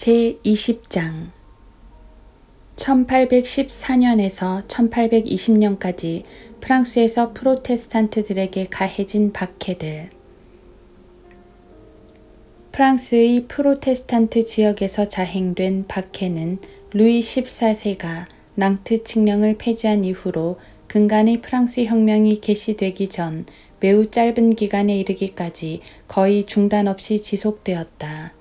제20장 1814년에서 1820년까지 프랑스에서 프로테스탄트들에게 가해진 박해들. 프랑스의 프로테스탄트 지역에서 자행된 박해는 루이 14세가 낭트 칙령을 폐지한 이후로 근간의 프랑스 혁명이 개시되기 전 매우 짧은 기간에 이르기까지 거의 중단 없이 지속되었다.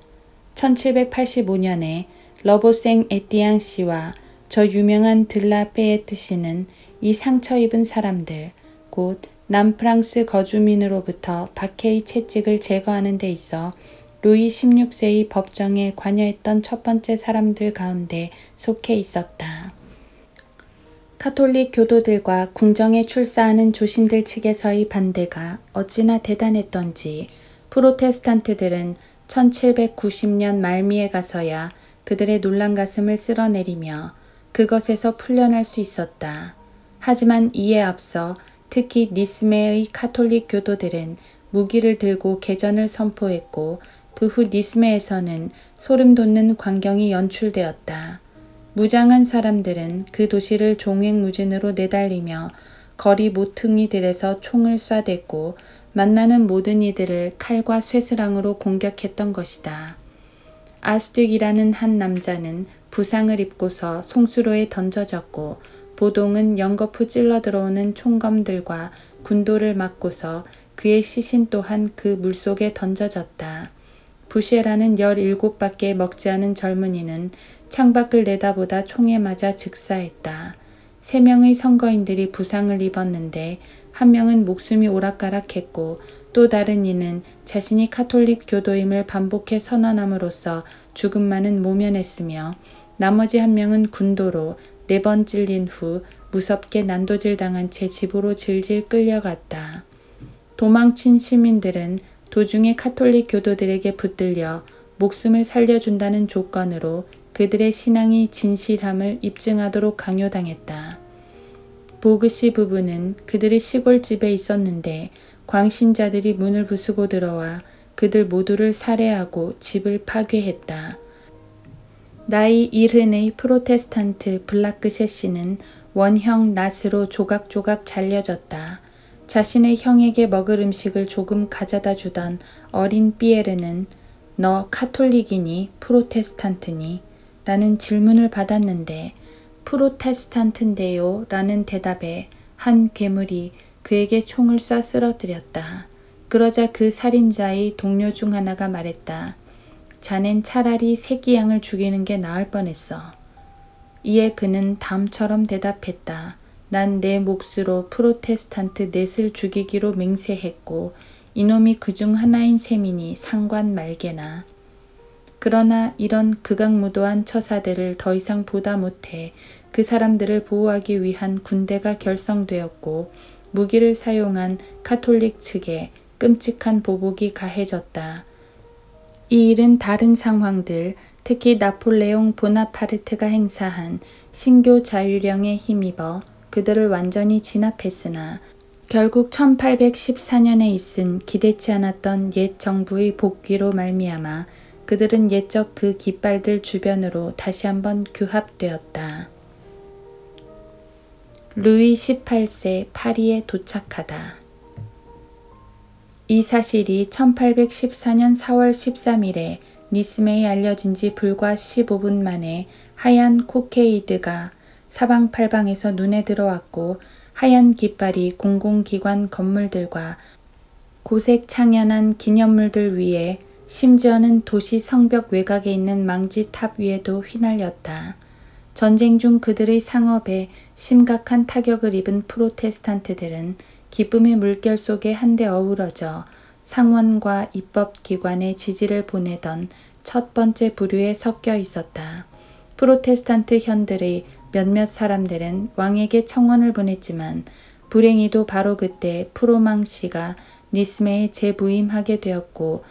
1785년에 러보생 에띠앙 씨와 저 유명한 들라 페에트 씨는 이 상처 입은 사람들, 곧 남프랑스 거주민으로부터 박해의 채찍을 제거하는 데 있어 루이 16세의 법정에 관여했던 첫 번째 사람들 가운데 속해 있었다. 카톨릭 교도들과 궁정에 출사하는 조신들 측에서의 반대가 어찌나 대단했던지 프로테스탄트들은 1790년 말미에 가서야 그들의 놀란 가슴을 쓸어내리며 그것에서 풀려날 수 있었다. 하지만 이에 앞서 특히 니스메의 카톨릭 교도들은 무기를 들고 개전을 선포했고 그 후 니스메에서는 소름 돋는 광경이 연출되었다. 무장한 사람들은 그 도시를 종횡무진으로 내달리며 거리 모퉁이들에서 총을 쏴댔고 만나는 모든 이들을 칼과 쇠스랑으로 공격했던 것이다. 아스득이라는 한 남자는 부상을 입고서 송수로에 던져졌고 보동은 연거푸 찔러 들어오는 총검들과 군도를 맞고서 그의 시신 또한 그 물속에 던져졌다. 부셰라는 17밖에 먹지 않은 젊은이는 창밖을 내다보다 총에 맞아 즉사했다. 3명의 선거인들이 부상을 입었는데 한 명은 목숨이 오락가락했고 또 다른 이는 자신이 카톨릭 교도임을 반복해 선언함으로써 죽음만은 모면했으며 나머지 한 명은 군도로 4번 찔린 후 무섭게 난도질 당한 채 집으로 질질 끌려갔다. 도망친 시민들은 도중에 카톨릭 교도들에게 붙들려 목숨을 살려준다는 조건으로 그들의 신앙이 진실함을 입증하도록 강요당했다. 보그시 부부는 그들의 시골집에 있었는데 광신자들이 문을 부수고 들어와 그들 모두를 살해하고 집을 파괴했다. 나이 70의 프로테스탄트 블라크셰 씨는 원형 낫으로 조각조각 잘려졌다. 자신의 형에게 먹을 음식을 조금 가져다 주던 어린 피에르는 너 카톨릭이니 프로테스탄트니? 라는 질문을 받았는데 프로테스탄트인데요 라는 대답에 한 괴물이 그에게 총을 쏴 쓰러뜨렸다. 그러자 그 살인자의 동료 중 하나가 말했다. 자넨 차라리 새끼양을 죽이는 게 나을 뻔했어. 이에 그는 다음처럼 대답했다. 난 내 몫으로 프로테스탄트 넷을 죽이기로 맹세했고 이놈이 그중 하나인 셈이니 상관 말게나. 그러나 이런 극악무도한 처사들을 더 이상 보다 못해 그 사람들을 보호하기 위한 군대가 결성되었고 무기를 사용한 카톨릭 측에 끔찍한 보복이 가해졌다. 이 일은 다른 상황들, 특히 나폴레옹 보나파르트가 행사한 신교 자유령에 힘입어 그들을 완전히 진압했으나 결국 1814년에 있은 기대치 않았던 옛 정부의 복귀로 말미암아 그들은 옛적 그 깃발들 주변으로 다시 한번 규합되었다. 루이 18세 파리에 도착하다. 이 사실이 1814년 4월 13일에 니스메에 알려진 지 불과 15분 만에 하얀 코케이드가 사방팔방에서 눈에 들어왔고 하얀 깃발이 공공기관 건물들과 고색 창연한 기념물들 위에 심지어는 도시 성벽 외곽에 있는 망지탑 위에도 휘날렸다. 전쟁 중 그들의 상업에 심각한 타격을 입은 프로테스탄트들은 기쁨의 물결 속에 한데 어우러져 상원과 입법기관에 지지를 보내던 첫 번째 부류에 섞여 있었다. 프로테스탄트 현들의 몇몇 사람들은 왕에게 청원을 보냈지만 불행히도 바로 그때 프로망시가 니스메에 재부임하게 되었고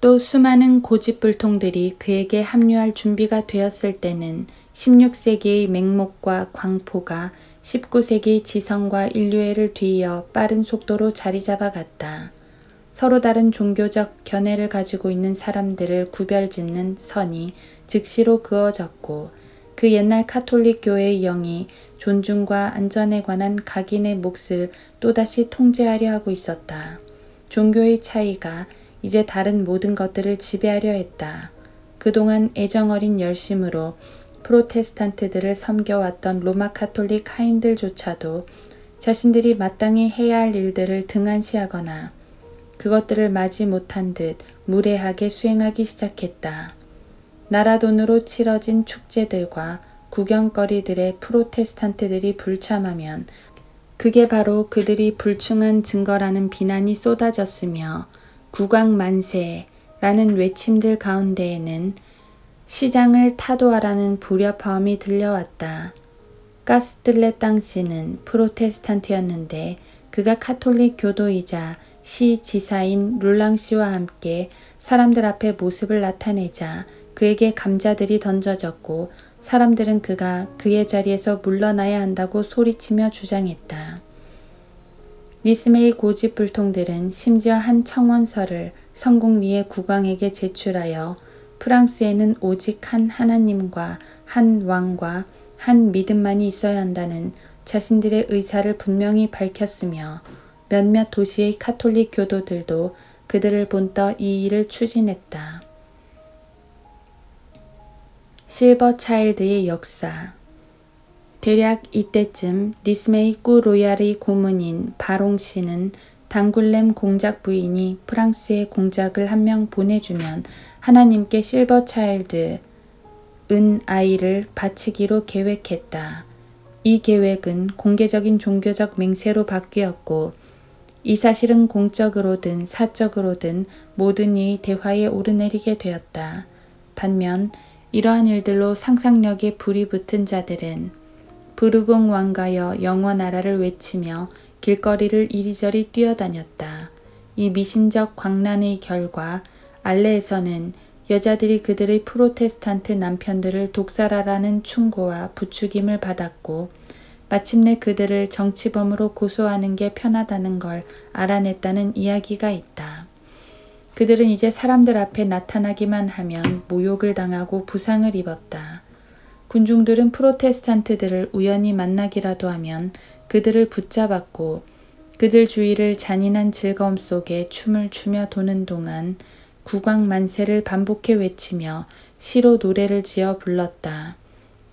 또 수많은 고집불통들이 그에게 합류할 준비가 되었을 때는 16세기의 맹목과 광포가 19세기 지성과 인류애를 뒤이어 빠른 속도로 자리 잡아갔다. 서로 다른 종교적 견해를 가지고 있는 사람들을 구별짓는 선이 즉시로 그어졌고 그 옛날 카톨릭 교회의 영이 존중과 안전에 관한 각인의 몫을 또다시 통제하려 하고 있었다. 종교의 차이가 이제 다른 모든 것들을 지배하려 했다. 그동안 애정어린 열심으로 프로테스탄트들을 섬겨왔던 로마 카톨릭 하인들조차도 자신들이 마땅히 해야 할 일들을 등한시하거나 그것들을 마지 못한 듯 무례하게 수행하기 시작했다. 나라 돈으로 치러진 축제들과 구경거리들의 프로테스탄트들이 불참하면 그게 바로 그들이 불충한 증거라는 비난이 쏟아졌으며 국왕만세라는 외침들 가운데에는 시장을 타도하라는 불협화음이 들려왔다. 가스틀레 당시는 프로테스탄트였는데 그가 카톨릭 교도이자 시지사인 룰랑 씨와 함께 사람들 앞에 모습을 나타내자 그에게 감자들이 던져졌고 사람들은 그가 그의 자리에서 물러나야 한다고 소리치며 주장했다. 리스메의 고집불통들은 심지어 한 청원서를 성공리의 국왕에게 제출하여 프랑스에는 오직 한 하나님과 한 왕과 한 믿음만이 있어야 한다는 자신들의 의사를 분명히 밝혔으며 몇몇 도시의 카톨릭 교도들도 그들을 본떠 이 일을 추진했다. 실버 차일드의 역사. 대략 이때쯤 리스메이 꾸 로얄의 고문인 바롱 씨는 당굴렘 공작 부인이 프랑스에 공작을 한 명 보내주면 하나님께 실버 차일드 은 아이를 바치기로 계획했다. 이 계획은 공개적인 종교적 맹세로 바뀌었고 이 사실은 공적으로든 사적으로든 모든 이의 대화에 오르내리게 되었다. 반면 이러한 일들로 상상력에 불이 붙은 자들은 부르봉 왕가여 영원하라를 외치며 길거리를 이리저리 뛰어다녔다. 이 미신적 광란의 결과 알레에서는 여자들이 그들의 프로테스탄트 남편들을 독살하라는 충고와 부추김을 받았고 마침내 그들을 정치범으로 고소하는 게 편하다는 걸 알아냈다는 이야기가 있다. 그들은 이제 사람들 앞에 나타나기만 하면 모욕을 당하고 부상을 입었다. 군중들은 프로테스탄트들을 우연히 만나기라도 하면 그들을 붙잡았고 그들 주위를 잔인한 즐거움 속에 춤을 추며 도는 동안 국왕 만세를 반복해 외치며 시로 노래를 지어 불렀다.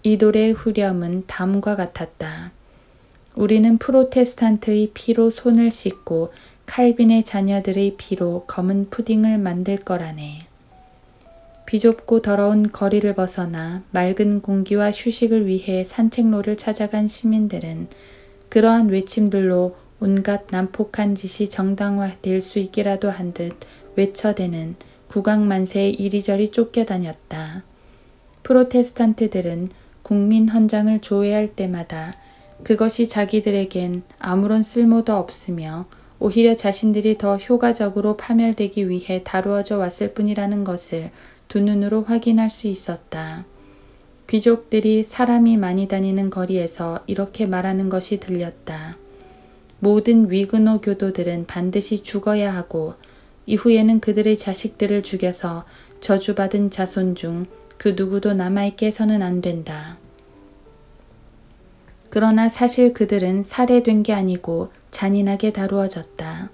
이 노래의 후렴은 다음과 같았다. 우리는 프로테스탄트의 피로 손을 씻고 칼빈의 자녀들의 피로 검은 푸딩을 만들 거라네. 비좁고 더러운 거리를 벗어나 맑은 공기와 휴식을 위해 산책로를 찾아간 시민들은 그러한 외침들로 온갖 난폭한 짓이 정당화될 수 있기라도 한 듯 외쳐대는 국왕만세에 이리저리 쫓겨다녔다. 프로테스탄트들은 국민 헌장을 조회할 때마다 그것이 자기들에겐 아무런 쓸모도 없으며 오히려 자신들이 더 효과적으로 파멸되기 위해 다루어져 왔을 뿐이라는 것을 두 눈으로 확인할 수 있었다. 귀족들이 사람이 많이 다니는 거리에서 이렇게 말하는 것이 들렸다. 모든 위그노 교도들은 반드시 죽어야 하고 이후에는 그들의 자식들을 죽여서 저주받은 자손 중 그 누구도 남아있게 해서는 안 된다. 그러나 사실 그들은 살해된 게 아니고 잔인하게 다루어졌다.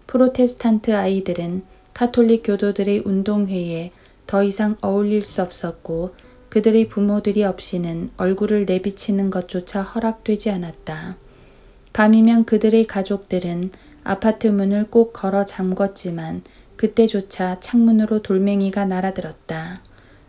프로테스탄트 아이들은 카톨릭 교도들의 운동회에 더 이상 어울릴 수 없었고 그들의 부모들이 없이는 얼굴을 내비치는 것조차 허락되지 않았다. 밤이면 그들의 가족들은 아파트 문을 꼭 걸어 잠궜지만 그때조차 창문으로 돌멩이가 날아들었다.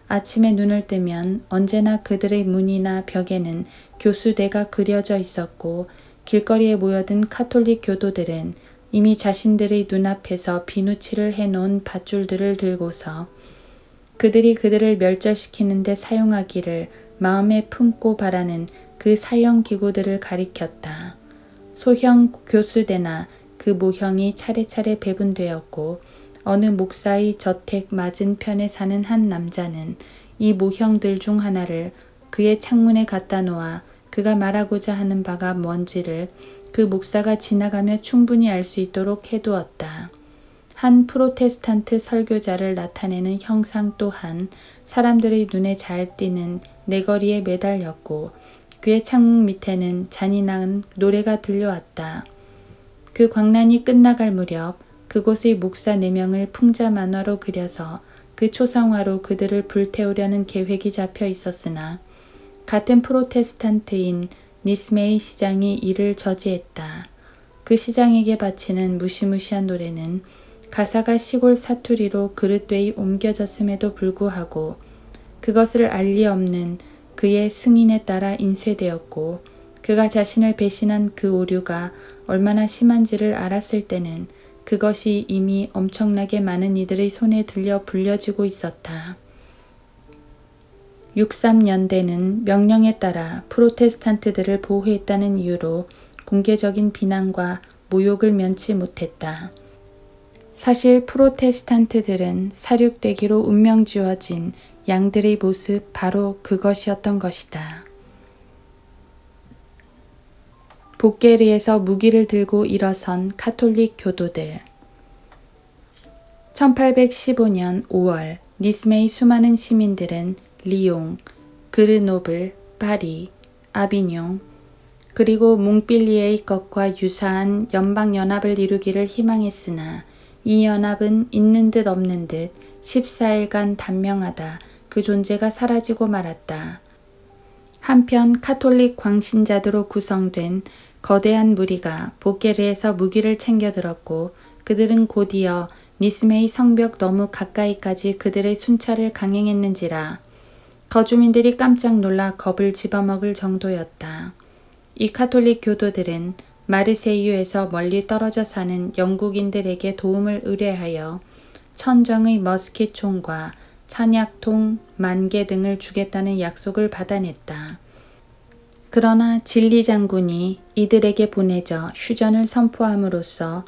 아침에 눈을 뜨면 언제나 그들의 문이나 벽에는 교수대가 그려져 있었고 길거리에 모여든 카톨릭 교도들은 이미 자신들의 눈앞에서 비누칠을 해놓은 밧줄들을 들고서 그들이 그들을 멸절시키는 데 사용하기를 마음에 품고 바라는 그 사형 기구들을 가리켰다. 소형 교수대나 그 모형이 차례차례 배분되었고 어느 목사의 저택 맞은편에 사는 한 남자는 이 모형들 중 하나를 그의 창문에 갖다 놓아 그가 말하고자 하는 바가 뭔지를 그 목사가 지나가며 충분히 알 수 있도록 해두었다. 한 프로테스탄트 설교자를 나타내는 형상 또한 사람들의 눈에 잘 띄는 네거리에 매달렸고 그의 창문 밑에는 잔인한 노래가 들려왔다. 그 광란이 끝나갈 무렵 그곳의 목사 4명을 풍자 만화로 그려서 그 초상화로 그들을 불태우려는 계획이 잡혀 있었으나 같은 프로테스탄트인 니스메이 시장이 이를 저지했다. 그 시장에게 바치는 무시무시한 노래는 가사가 시골 사투리로 그릇되이 옮겨졌음에도 불구하고 그것을 알 리 없는 그의 승인에 따라 인쇄되었고 그가 자신을 배신한 그 오류가 얼마나 심한지를 알았을 때는 그것이 이미 엄청나게 많은 이들의 손에 들려 불려지고 있었다. 63년대는 명령에 따라 프로테스탄트들을 보호했다는 이유로 공개적인 비난과 모욕을 면치 못했다. 사실 프로테스탄트들은 사륙되기로 운명 지어진 양들의 모습 바로 그것이었던 것이다. 복게르에서 무기를 들고 일어선 카톨릭 교도들. 1815년 5월 니스메의 수많은 시민들은 리옹, 그르노블, 파리, 아비뇽, 그리고 몽빌리에의 것과 유사한 연방연합을 이루기를 희망했으나 이 연합은 있는 듯 없는 듯 14일간 단명하다 그 존재가 사라지고 말았다. 한편 카톨릭 광신자들로 구성된 거대한 무리가 복게르에서 무기를 챙겨들었고 그들은 곧이어 니스메의 성벽 너무 가까이까지 그들의 순찰을 강행했는지라 거주민들이 깜짝 놀라 겁을 집어먹을 정도였다. 이 카톨릭 교도들은 마르세유에서 멀리 떨어져 사는 영국인들에게 도움을 의뢰하여 천정의 머스킷총과 찬약통 10,000개 등을 주겠다는 약속을 받아냈다. 그러나 진리 장군이 이들에게 보내져 휴전을 선포함으로써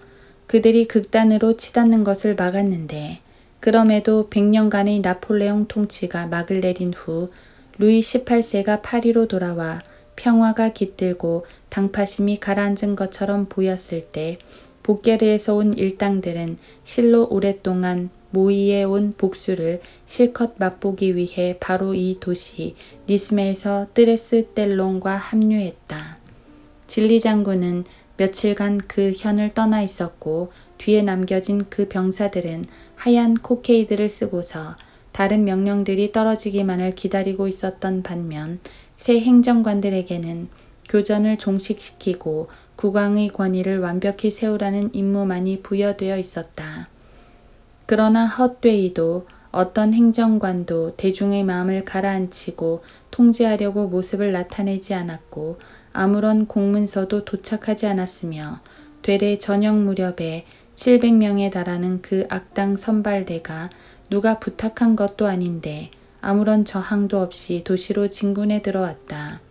그들이 극단으로 치닫는 것을 막았는데 그럼에도 100년간의 나폴레옹 통치가 막을 내린 후 루이 18세가 파리로 돌아와 평화가 깃들고 당파심이 가라앉은 것처럼 보였을 때 복게르에서 온 일당들은 실로 오랫동안 모의해온 복수를 실컷 맛보기 위해 바로 이 도시 니스메에서 뜨레스텔롱과 합류했다. 진리 장군은 며칠간 그 현을 떠나 있었고 뒤에 남겨진 그 병사들은 하얀 코케이드를 쓰고서 다른 명령들이 떨어지기만을 기다리고 있었던 반면 새 행정관들에게는 교전을 종식시키고 국왕의 권위를 완벽히 세우라는 임무만이 부여되어 있었다. 그러나 헛되이도 어떤 행정관도 대중의 마음을 가라앉히고 통제하려고 모습을 나타내지 않았고 아무런 공문서도 도착하지 않았으며 되레 저녁 무렵에 700명에 달하는 그 악당 선발대가 누가 부탁한 것도 아닌데 아무런 저항도 없이 도시로 진군해 들어왔다.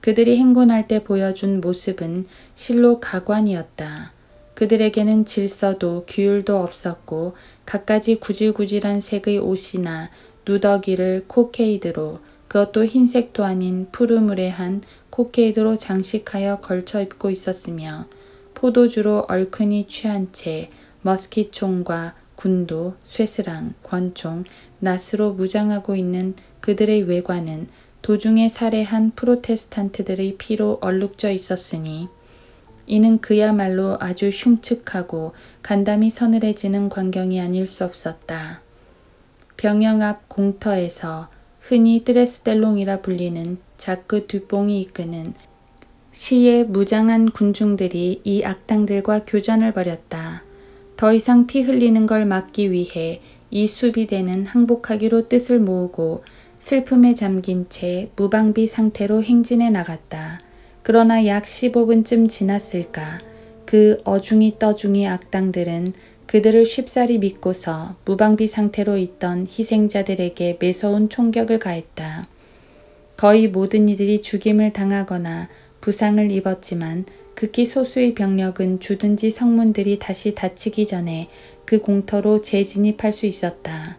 그들이 행군할 때 보여준 모습은 실로 가관이었다. 그들에게는 질서도 규율도 없었고 갖가지 구질구질한 색의 옷이나 누더기를 코케이드로 그것도 흰색도 아닌 푸르무레한 코케이드로 장식하여 걸쳐 입고 있었으며 포도주로 얼큰이 취한 채 머스킷총과 군도, 쇠스랑, 권총, 낫으로 무장하고 있는 그들의 외관은 도중에 살해한 프로테스탄트들의 피로 얼룩져 있었으니 이는 그야말로 아주 흉측하고 간담이 서늘해지는 광경이 아닐 수 없었다. 병영 앞 공터에서 흔히 뜨레스텔롱이라 불리는 자크 듀뽕이 이끄는 시의 무장한 군중들이 이 악당들과 교전을 벌였다. 더 이상 피 흘리는 걸 막기 위해 이 수비대는 항복하기로 뜻을 모으고 슬픔에 잠긴 채 무방비 상태로 행진해 나갔다. 그러나 약 15분쯤 지났을까 그 어중이 떠중이 악당들은 그들을 쉽사리 믿고서 무방비 상태로 있던 희생자들에게 매서운 총격을 가했다. 거의 모든 이들이 죽임을 당하거나 부상을 입었지만 극히 소수의 병력은 주둔지 성문들이 다시 닫히기 전에 그 공터로 재진입할 수 있었다.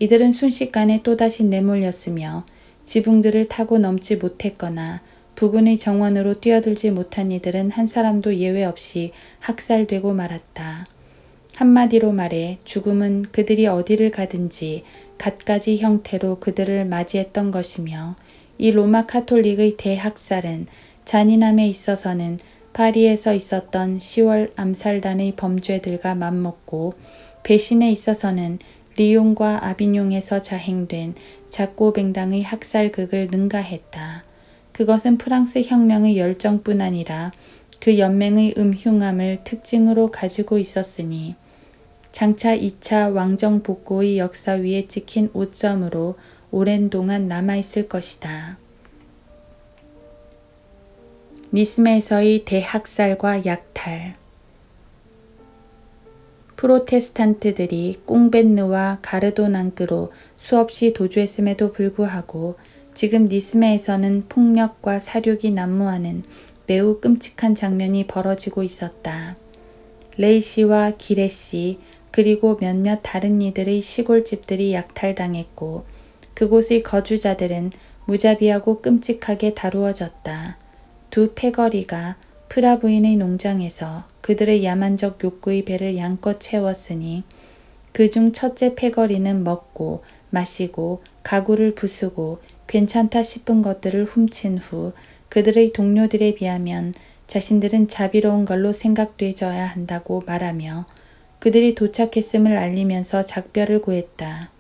이들은 순식간에 또다시 내몰렸으며 지붕들을 타고 넘지 못했거나 부근의 정원으로 뛰어들지 못한 이들은 한 사람도 예외 없이 학살되고 말았다. 한마디로 말해 죽음은 그들이 어디를 가든지 갖가지 형태로 그들을 맞이했던 것이며 이 로마 카톨릭의 대학살은 잔인함에 있어서는 파리에서 있었던 10월 암살단의 범죄들과 맞먹고 배신에 있어서는 리옹과 아비뇽에서 자행된 자꼬뱅당의 학살극을 능가했다. 그것은 프랑스 혁명의 열정뿐 아니라 그 연맹의 음흉함을 특징으로 가지고 있었으니 장차 2차 왕정복고의 역사 위에 찍힌 오점으로 오랜 동안 남아있을 것이다. 니스메에서의 대학살과 약탈. 프로테스탄트들이 꽁벤느와 가르도낭크로 수없이 도주했음에도 불구하고 지금 니스메에서는 폭력과 사륙이 난무하는 매우 끔찍한 장면이 벌어지고 있었다. 레이시와 기레시 그리고 몇몇 다른 이들의 시골집들이 약탈당했고 그곳의 거주자들은 무자비하고 끔찍하게 다루어졌다. 두 패거리가 프라 부인의 농장에서 그들의 야만적 욕구의 배를 양껏 채웠으니 그중 첫째 패거리는 먹고 마시고 가구를 부수고 괜찮다 싶은 것들을 훔친 후 그들의 동료들에 비하면 자신들은 자비로운 걸로 생각되어야 한다고 말하며 그들이 도착했음을 알리면서 작별을 고했다.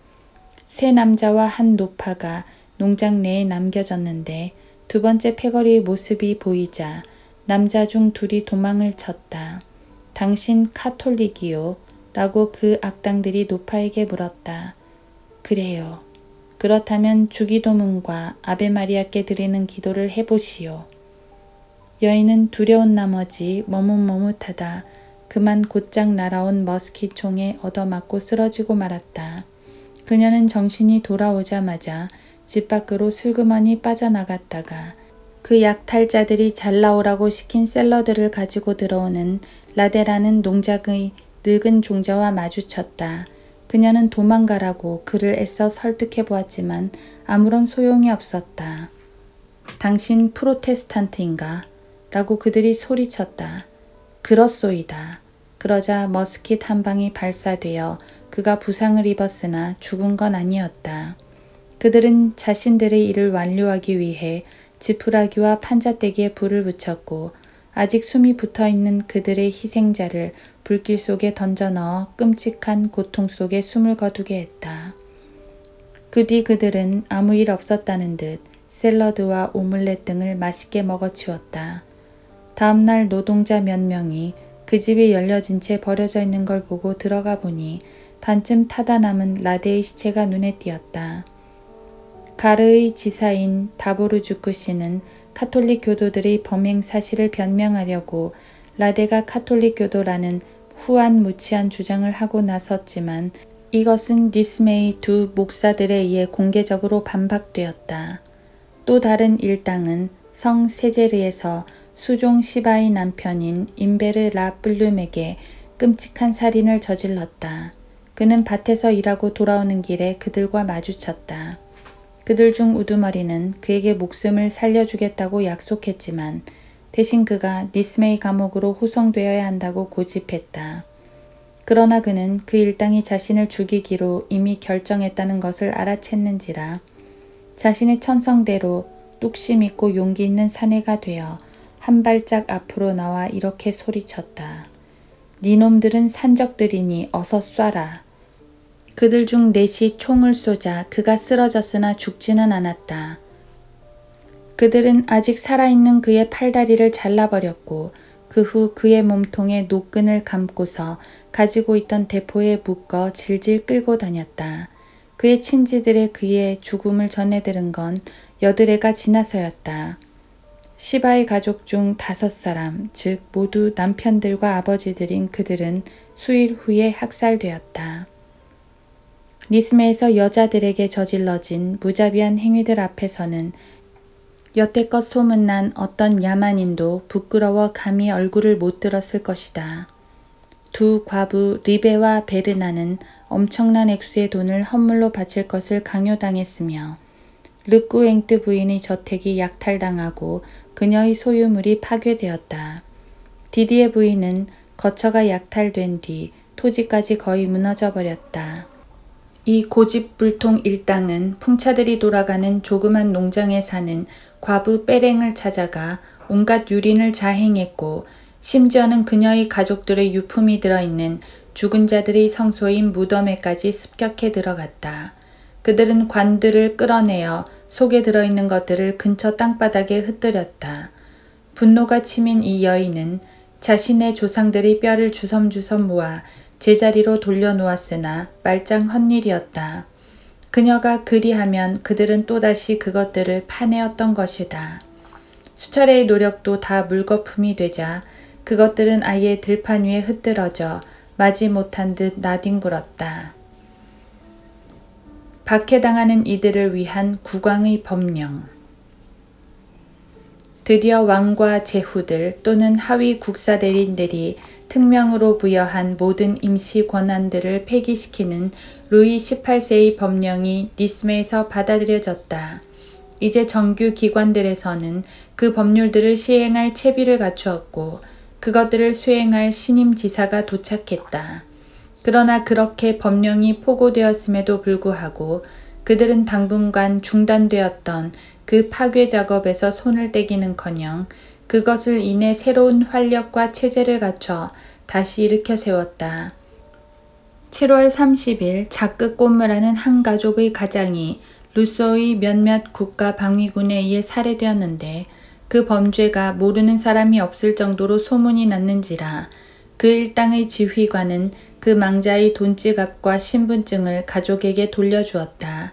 세 남자와 한 노파가 농장 내에 남겨졌는데 두 번째 패거리의 모습이 보이자 남자 중 둘이 도망을 쳤다. 당신 카톨릭이요? 라고 그 악당들이 노파에게 물었다. 그래요. 그렇다면 주기도문과 아베마리아께 드리는 기도를 해보시오. 여인은 두려운 나머지 머뭇머뭇하다 그만 곧장 날아온 머스킷 총에 얻어맞고 쓰러지고 말았다. 그녀는 정신이 돌아오자마자 집 밖으로 슬그머니 빠져나갔다가 그 약탈자들이 잘 나오라고 시킨 샐러드를 가지고 들어오는 라데라는 농장의 늙은 종자와 마주쳤다. 그녀는 도망가라고 그를 애써 설득해 보았지만 아무런 소용이 없었다. 당신 프로테스탄트인가? 라고 그들이 소리쳤다. 그렇소이다. 그러자 머스킷 한 방이 발사되어 그가 부상을 입었으나 죽은 건 아니었다. 그들은 자신들의 일을 완료하기 위해 지푸라기와 판자떼기에 불을 붙였고 아직 숨이 붙어있는 그들의 희생자를 불길 속에 던져 넣어 끔찍한 고통 속에 숨을 거두게 했다. 그 뒤 그들은 아무 일 없었다는 듯 샐러드와 오믈렛 등을 맛있게 먹어치웠다. 다음 날 노동자 몇 명이 그 집이 열려진 채 버려져 있는 걸 보고 들어가 보니 반쯤 타다 남은 라데의 시체가 눈에 띄었다. 가르의 지사인 다보르주크 씨는 카톨릭 교도들의 범행 사실을 변명하려고 라데가 카톨릭 교도라는 후안무치한 주장을 하고 나섰지만 이것은 니스메의 두 목사들에 의해 공개적으로 반박되었다. 또 다른 일당은 성 세제르에서 수종 시바의 남편인 임베르 라 플룸에게 끔찍한 살인을 저질렀다. 그는 밭에서 일하고 돌아오는 길에 그들과 마주쳤다. 그들 중 우두머리는 그에게 목숨을 살려주겠다고 약속했지만 대신 그가 니스메이 감옥으로 호송되어야 한다고 고집했다. 그러나 그는 그 일당이 자신을 죽이기로 이미 결정했다는 것을 알아챘는지라 자신의 천성대로 뚝심 있고 용기 있는 사내가 되어 한 발짝 앞으로 나와 이렇게 소리쳤다. 니놈들은 산적들이니 어서 쏴라. 그들 중 넷이 총을 쏘자 그가 쓰러졌으나 죽지는 않았다. 그들은 아직 살아있는 그의 팔다리를 잘라버렸고 그 후 그의 몸통에 노끈을 감고서 가지고 있던 대포에 묶어 질질 끌고 다녔다. 그의 친지들의 그의 죽음을 전해 들은 건 여드레가 지나서였다. 시바의 가족 중 5사람, 즉 모두 남편들과 아버지들인 그들은 수일 후에 학살되었다. 니스메에서 여자들에게 저질러진 무자비한 행위들 앞에서는 여태껏 소문난 어떤 야만인도 부끄러워 감히 얼굴을 못 들었을 것이다. 두 과부 리베와 베르나는 엄청난 액수의 돈을 헌물로 바칠 것을 강요당했으며 르꾸엥트 부인의 저택이 약탈당하고 그녀의 소유물이 파괴되었다. 디디에 부인은 거처가 약탈된 뒤 토지까지 거의 무너져 버렸다. 이 고집불통 일당은 풍차들이 돌아가는 조그만 농장에 사는 과부 빼랭을 찾아가 온갖 유린을 자행했고 심지어는 그녀의 가족들의 유품이 들어있는 죽은 자들의 성소인 무덤에까지 습격해 들어갔다. 그들은 관들을 끌어내어 속에 들어있는 것들을 근처 땅바닥에 흩뜨렸다. 분노가 치민 이 여인은 자신의 조상들의 뼈를 주섬주섬 모아 제자리로 돌려놓았으나 말짱 헛일이었다. 그녀가 그리하면 그들은 또다시 그것들을 파내었던 것이다. 수차례의 노력도 다 물거품이 되자 그것들은 아예 들판 위에 흩뜨러져 마지못한 듯 나뒹굴었다. 박해당하는 이들을 위한 국왕의 법령. 드디어 왕과 제후들 또는 하위 국사대리인들이 특명으로 부여한 모든 임시 권한들을 폐기시키는 루이 18세의 법령이 니스메에서 받아들여졌다. 이제 정규 기관들에서는 그 법률들을 시행할 채비를 갖추었고 그것들을 수행할 신임 지사가 도착했다. 그러나 그렇게 법령이 포고되었음에도 불구하고 그들은 당분간 중단되었던 그 파괴 작업에서 손을 떼기는커녕 그것을 인해 새로운 활력과 체제를 갖춰 다시 일으켜 세웠다. 7월 30일 자크 꼬무라는 한 가족의 가장이 루소의 몇몇 국가 방위군에 의해 살해되었는데 그 범죄가 모르는 사람이 없을 정도로 소문이 났는지라 그 일당의 지휘관은 그 망자의 돈지갑과 신분증을 가족에게 돌려주었다.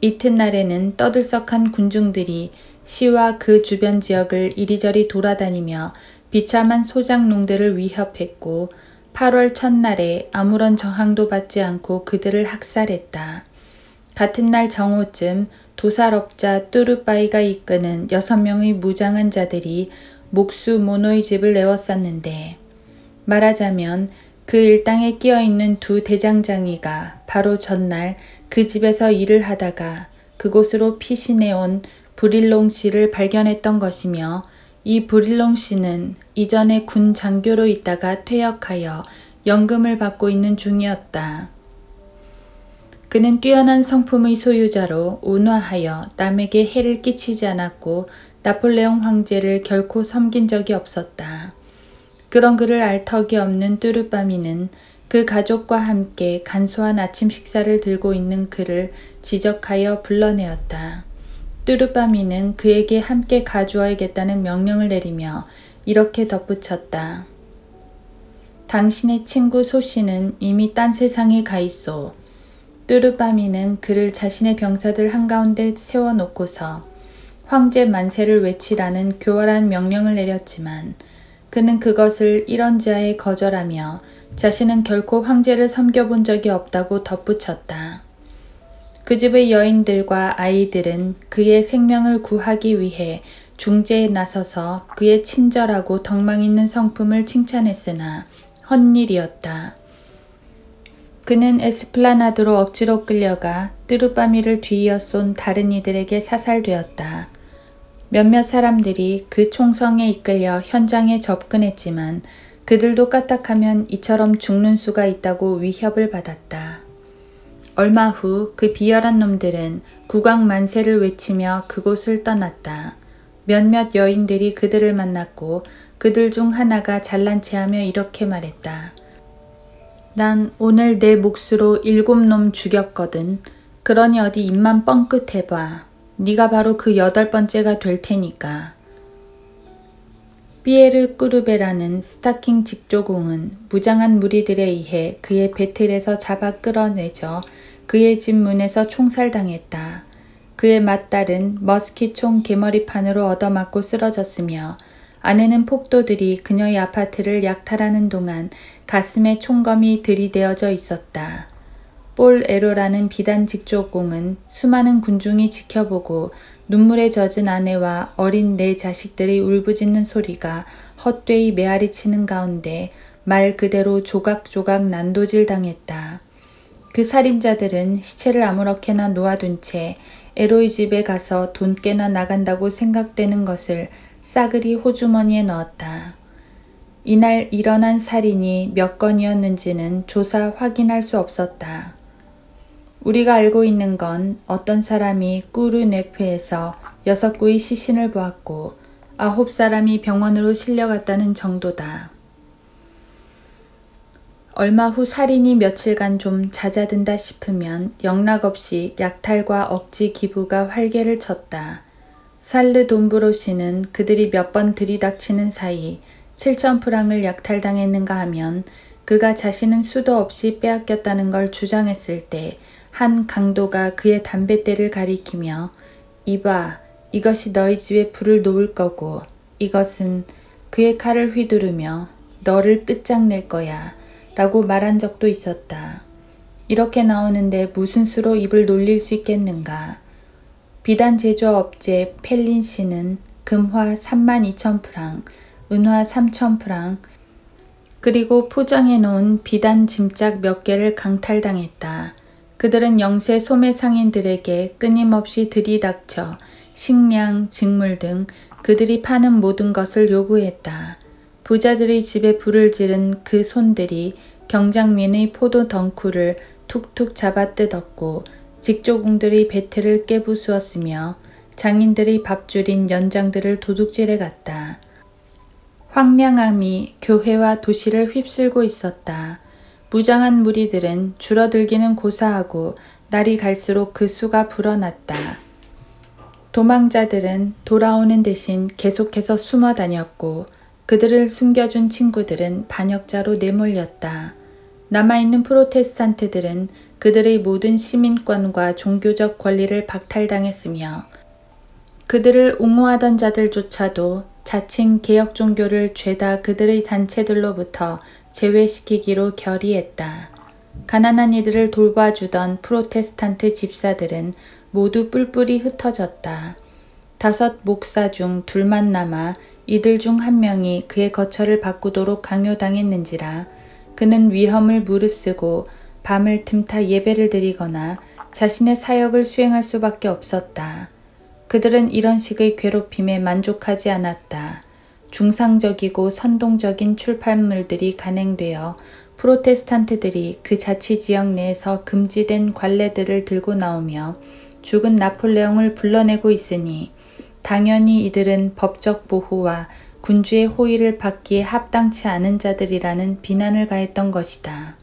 이튿날에는 떠들썩한 군중들이 시와 그 주변 지역을 이리저리 돌아다니며 비참한 소작농들을 위협했고 8월 첫날에 아무런 저항도 받지 않고 그들을 학살했다. 같은 날 정오쯤 도살업자 뚜르빠이가 이끄는 6명의 무장한 자들이 목수 모노의 집을 에워쌌는데 말하자면 그 일당에 끼어있는 두 대장장이가 바로 전날 그 집에서 일을 하다가 그곳으로 피신해온 브릴롱 씨를 발견했던 것이며 이 브릴롱 씨는 이전에 군 장교로 있다가 퇴역하여 연금을 받고 있는 중이었다. 그는 뛰어난 성품의 소유자로 온화하여 남에게 해를 끼치지 않았고 나폴레옹 황제를 결코 섬긴 적이 없었다. 그런 그를 알 턱이 없는 뚜르빠미는 그 가족과 함께 간소한 아침 식사를 들고 있는 그를 지적하여 불러내었다. 뚜르빠미는 그에게 함께 가주어야겠다는 명령을 내리며 이렇게 덧붙였다. 당신의 친구 소씨는 이미 딴 세상에 가 있소. 뚜르빠미는 그를 자신의 병사들 한가운데 세워놓고서 황제 만세를 외치라는 교활한 명령을 내렸지만 그는 그것을 이런지하에 거절하며 자신은 결코 황제를 섬겨본 적이 없다고 덧붙였다. 그 집의 여인들과 아이들은 그의 생명을 구하기 위해 중재에 나서서 그의 친절하고 덕망 있는 성품을 칭찬했으나 헛일이었다. 그는 에스플라나드로 억지로 끌려가 뚜르빠미를 뒤이어 쏜 다른 이들에게 사살되었다. 몇몇 사람들이 그 총성에 이끌려 현장에 접근했지만 그들도 까딱하면 이처럼 죽는 수가 있다고 위협을 받았다. 얼마 후 그 비열한 놈들은 국왕 만세를 외치며 그곳을 떠났다. 몇몇 여인들이 그들을 만났고 그들 중 하나가 잘난 체하며 이렇게 말했다. 난 오늘 내 몫으로 7놈 죽였거든. 그러니 어디 입만 뻥끗 해봐. 네가 바로 그 8번째가 될 테니까. 피에르 꾸르베라는 스타킹 직조공은 무장한 무리들에 의해 그의 배틀에서 잡아 끌어내져 그의 집 문에서 총살당했다. 그의 맏딸은 머스킷총 개머리판으로 얻어맞고 쓰러졌으며 아내는 폭도들이 그녀의 아파트를 약탈하는 동안 가슴에 총검이 들이대어져 있었다. 볼 에로라는 비단 직조공은 수많은 군중이 지켜보고 눈물에 젖은 아내와 어린 네 자식들의 울부짖는 소리가 헛되이 메아리 치는 가운데 말 그대로 조각조각 난도질 당했다. 그 살인자들은 시체를 아무렇게나 놓아둔 채 에로의 집에 가서 돈 깨나 나간다고 생각되는 것을 싸그리 호주머니에 넣었다. 이날 일어난 살인이 몇 건이었는지는 조사 확인할 수 없었다. 우리가 알고 있는 건 어떤 사람이 꾸르네프에서 6구의 시신을 보았고 9사람이 병원으로 실려갔다는 정도다. 얼마 후 살인이 며칠간 좀 잦아든다 싶으면 영락없이 약탈과 억지 기부가 활개를 쳤다. 살르 돈브로시는 그들이 몇 번 들이닥치는 사이 7,000프랑을 약탈당했는가 하면 그가 자신은 수도 없이 빼앗겼다는 걸 주장했을 때 한 강도가 그의 담뱃대를 가리키며 이봐, 이것이 너희 집에 불을 놓을 거고 이것은 그의 칼을 휘두르며 너를 끝장낼 거야 라고 말한 적도 있었다. 이렇게 나오는데 무슨 수로 입을 놀릴 수 있겠는가. 비단 제조업체 펠린 씨는 금화 32,000프랑, 은화 3,000프랑, 그리고 포장해 놓은 비단 짐짝 몇 개를 강탈당했다. 그들은 영세 소매 상인들에게 끊임없이 들이닥쳐 식량, 직물 등 그들이 파는 모든 것을 요구했다. 부자들의 집에 불을 지른 그 손들이 경장민의 포도 덩쿨을 툭툭 잡아 뜯었고 직조공들의 배틀을 깨부수었으며 장인들의 밥줄인 연장들을 도둑질해 갔다. 황량함이 교회와 도시를 휩쓸고 있었다. 무장한 무리들은 줄어들기는 고사하고 날이 갈수록 그 수가 불어났다. 도망자들은 돌아오는 대신 계속해서 숨어 다녔고 그들을 숨겨준 친구들은 반역자로 내몰렸다. 남아있는 프로테스탄트들은 그들의 모든 시민권과 종교적 권리를 박탈당했으며 그들을 옹호하던 자들조차도 자칭 개혁 종교를 죄다 그들의 단체들로부터 제외시키기로 결의했다. 가난한 이들을 돌봐주던 프로테스탄트 집사들은 모두 뿔뿔이 흩어졌다. 5 목사 중 2만 남아 이들 중 한 명이 그의 거처를 바꾸도록 강요당했는지라 그는 위험을 무릅쓰고 밤을 틈타 예배를 드리거나 자신의 사역을 수행할 수밖에 없었다. 그들은 이런 식의 괴롭힘에 만족하지 않았다. 중상적이고 선동적인 출판물들이 간행되어 프로테스탄트들이 그 자치지역 내에서 금지된 관례들을 들고 나오며 죽은 나폴레옹을 불러내고 있으니 당연히 이들은 법적 보호와 군주의 호의를 받기에 합당치 않은 자들이라는 비난을 가했던 것이다.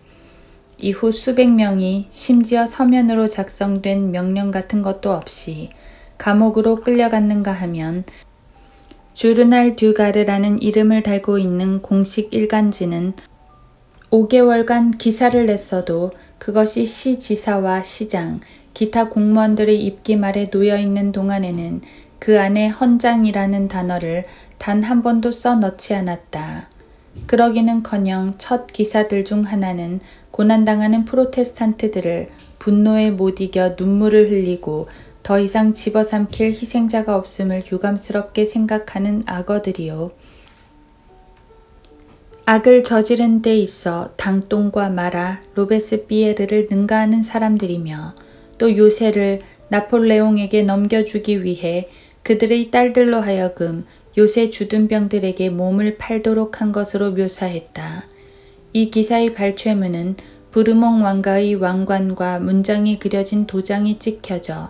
이후 수백 명이 심지어 서면으로 작성된 명령 같은 것도 없이 감옥으로 끌려갔는가 하면 주르날 듀가르라는 이름을 달고 있는 공식 일간지는 5개월간 기사를 냈어도 그것이 시지사와 시장, 기타 공무원들의 입김 아래 놓여있는 동안에는 그 안에 헌장이라는 단어를 단 한 번도 써 넣지 않았다. 그러기는커녕 첫 기사들 중 하나는 고난당하는 프로테스탄트들을 분노에 못 이겨 눈물을 흘리고 더 이상 집어삼킬 희생자가 없음을 유감스럽게 생각하는 악어들이요. 악을 저지른 데 있어 당똥과 마라, 로베스피에르를 능가하는 사람들이며 또 요새를 나폴레옹에게 넘겨주기 위해 그들의 딸들로 하여금 요새 주둔병들에게 몸을 팔도록 한 것으로 묘사했다. 이 기사의 발췌문은 부르몽 왕가의 왕관과 문장이 그려진 도장이 찍혀져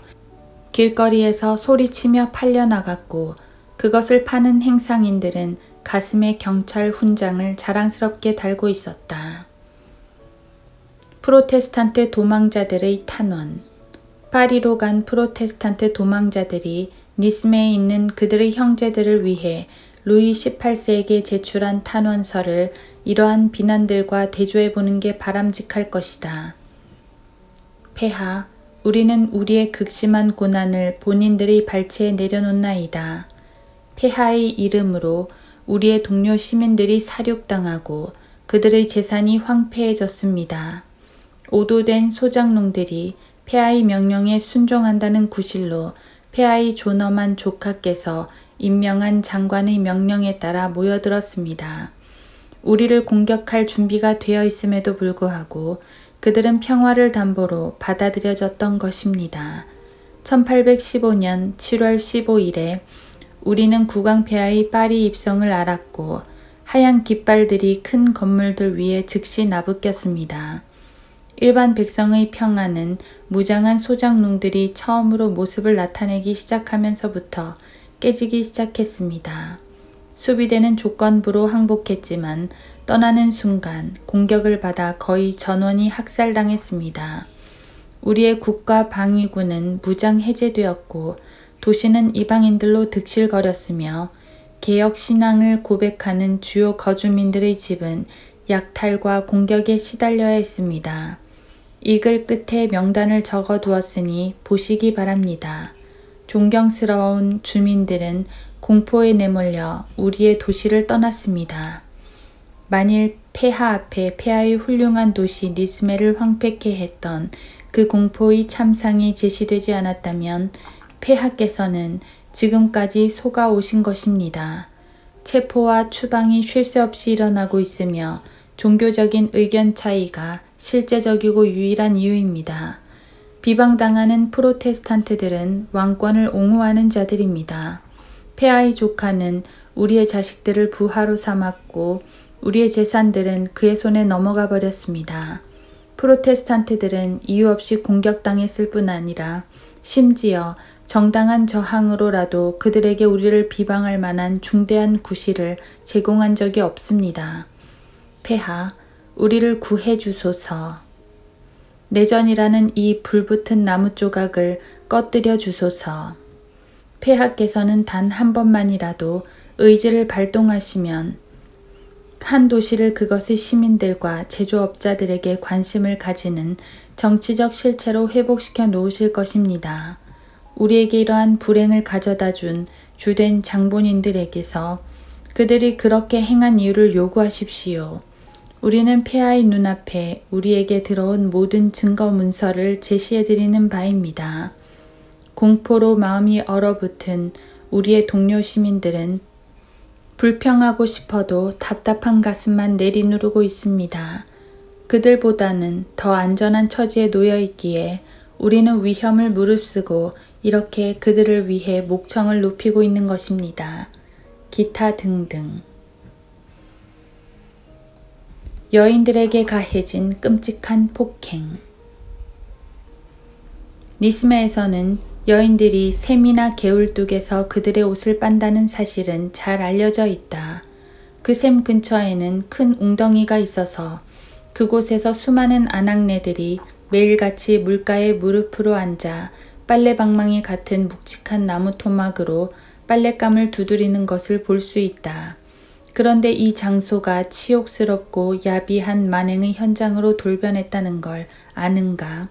길거리에서 소리치며 팔려나갔고 그것을 파는 행상인들은 가슴에 경찰 훈장을 자랑스럽게 달고 있었다. 프로테스탄트 도망자들의 탄원. 파리로 간 프로테스탄트 도망자들이 니스메에 있는 그들의 형제들을 위해 루이 18세에게 제출한 탄원서를 이러한 비난들과 대조해보는 게 바람직할 것이다. 폐하, 우리는 우리의 극심한 고난을 본인들의 발치에 내려놓나이다. 폐하의 이름으로 우리의 동료 시민들이 살육당하고 그들의 재산이 황폐해졌습니다. 오도된 소장농들이 폐하의 명령에 순종한다는 구실로 폐하의 존엄한 조카께서 임명한 장관의 명령에 따라 모여들었습니다. 우리를 공격할 준비가 되어 있음에도 불구하고 그들은 평화를 담보로 받아들여졌던 것입니다. 1815년 7월 15일에 우리는 국왕폐하의 파리 입성을 알았고 하얀 깃발들이 큰 건물들 위에 즉시 나부꼈습니다. 일반 백성의 평화는 무장한 소장농들이 처음으로 모습을 나타내기 시작하면서부터 깨지기 시작했습니다. 수비대는 조건부로 항복했지만 떠나는 순간 공격을 받아 거의 전원이 학살당했습니다. 우리의 국가 방위군은 무장 해제되었고 도시는 이방인들로 득실거렸으며 개혁 신앙을 고백하는 주요 거주민들의 집은 약탈과 공격에 시달려야 했습니다. 이 글 끝에 명단을 적어두었으니 보시기 바랍니다. 존경스러운 주민들은 공포에 내몰려 우리의 도시를 떠났습니다. 만일 폐하 앞에 폐하의 훌륭한 도시 니스메를 황폐케 했던 그 공포의 참상이 제시되지 않았다면 폐하께서는 지금까지 속아 오신 것입니다. 체포와 추방이 쉴 새 없이 일어나고 있으며 종교적인 의견 차이가 실제적이고 유일한 이유입니다. 비방당하는 프로테스탄트들은 왕권을 옹호하는 자들입니다. 폐하의 조카는 우리의 자식들을 부하로 삼았고 우리의 재산들은 그의 손에 넘어가 버렸습니다. 프로테스탄트들은 이유 없이 공격당했을 뿐 아니라 심지어 정당한 저항으로라도 그들에게 우리를 비방할 만한 중대한 구실을 제공한 적이 없습니다. 폐하, 우리를 구해 주소서. 내전이라는 이 불붙은 나무 조각을 꺼뜨려 주소서. 폐하께서는 단 한 번만이라도 의지를 발동하시면 한 도시를 그것의 시민들과 제조업자들에게 관심을 가지는 정치적 실체로 회복시켜 놓으실 것입니다. 우리에게 이러한 불행을 가져다 준 주된 장본인들에게서 그들이 그렇게 행한 이유를 요구하십시오. 우리는 폐하의 눈앞에 우리에게 들어온 모든 증거 문서를 제시해드리는 바입니다. 공포로 마음이 얼어붙은 우리의 동료 시민들은 불평하고 싶어도 답답한 가슴만 내리누르고 있습니다. 그들보다는 더 안전한 처지에 놓여 있기에 우리는 위험을 무릅쓰고 이렇게 그들을 위해 목청을 높이고 있는 것입니다. 기타 등등. 여인들에게 가해진 끔찍한 폭행. 니스메에서는 여인들이 샘이나 개울뚝에서 그들의 옷을 빤다는 사실은 잘 알려져 있다. 그 샘 근처에는 큰 웅덩이가 있어서 그곳에서 수많은 아낙네들이 매일같이 물가에 무릎으로 앉아 빨래방망이 같은 묵직한 나무 토막으로 빨랫감을 두드리는 것을 볼 수 있다. 그런데 이 장소가 치욕스럽고 야비한 만행의 현장으로 돌변했다는 걸 아는가?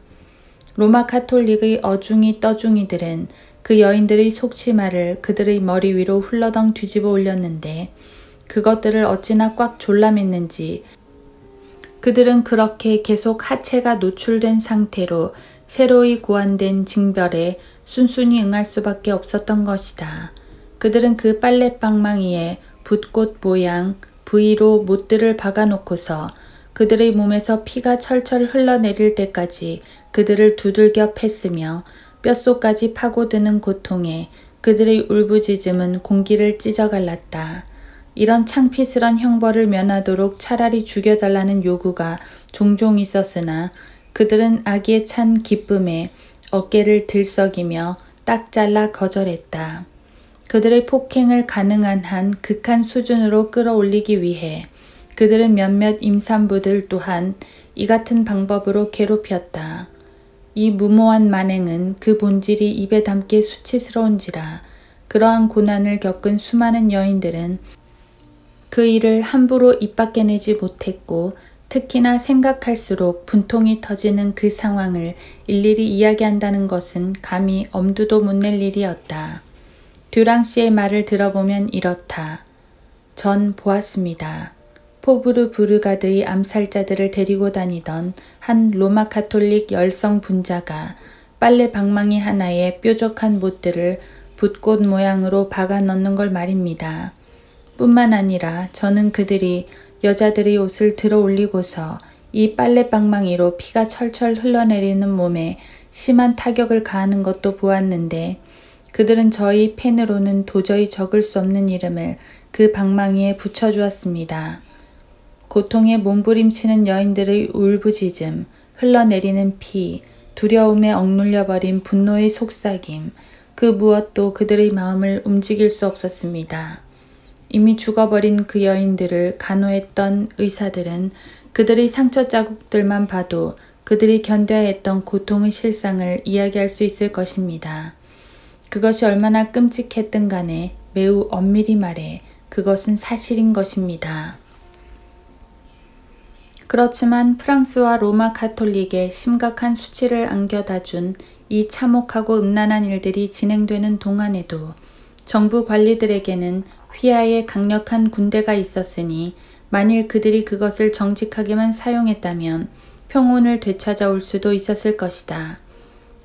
로마 카톨릭의 어중이 떠중이들은 그 여인들의 속치마를 그들의 머리 위로 훌러덩 뒤집어 올렸는데 그것들을 어찌나 꽉 졸라맸는지 그들은 그렇게 계속 하체가 노출된 상태로 새로이 고안된 징벌에 순순히 응할 수밖에 없었던 것이다. 그들은 그 빨랫방망이에 붓꽃 모양 V로 못들을 박아놓고서 그들의 몸에서 피가 철철 흘러내릴 때까지 그들을 두들겨 팼으며 뼛속까지 파고드는 고통에 그들의 울부짖음은 공기를 찢어갈랐다. 이런 창피스런 형벌을 면하도록 차라리 죽여달라는 요구가 종종 있었으나 그들은 악에 찬 기쁨에 어깨를 들썩이며 딱 잘라 거절했다. 그들의 폭행을 가능한 한 극한 수준으로 끌어올리기 위해 그들은 몇몇 임산부들 또한 이 같은 방법으로 괴롭혔다. 이 무모한 만행은 그 본질이 입에 담기 수치스러운지라 그러한 고난을 겪은 수많은 여인들은 그 일을 함부로 입 밖에 내지 못했고 특히나 생각할수록 분통이 터지는 그 상황을 일일이 이야기한다는 것은 감히 엄두도 못 낼 일이었다. 듀랑 씨의 말을 들어보면 이렇다. 전 보았습니다. 포브르 부르가드의 암살자들을 데리고 다니던 한 로마 카톨릭 열성 분자가 빨래 방망이 하나에 뾰족한 못들을 붓꽃 모양으로 박아 넣는 걸 말입니다. 뿐만 아니라 저는 그들이 여자들의 옷을 들어 올리고서 이 빨래 방망이로 피가 철철 흘러내리는 몸에 심한 타격을 가하는 것도 보았는데 그들은 저희 펜으로는 도저히 적을 수 없는 이름을 그 방망이에 붙여주었습니다. 고통에 몸부림치는 여인들의 울부짖음, 흘러내리는 피, 두려움에 억눌려버린 분노의 속삭임, 그 무엇도 그들의 마음을 움직일 수 없었습니다. 이미 죽어버린 그 여인들을 간호했던 의사들은 그들의 상처 자국들만 봐도 그들이 견뎌야 했던 고통의 실상을 이야기할 수 있을 것입니다. 그것이 얼마나 끔찍했든 간에 매우 엄밀히 말해 그것은 사실인 것입니다. 그렇지만 프랑스와 로마 가톨릭에 심각한 수치를 안겨다 준 이 참혹하고 음란한 일들이 진행되는 동안에도 정부 관리들에게는 휘하에 강력한 군대가 있었으니 만일 그들이 그것을 정직하게만 사용했다면 평온을 되찾아올 수도 있었을 것이다.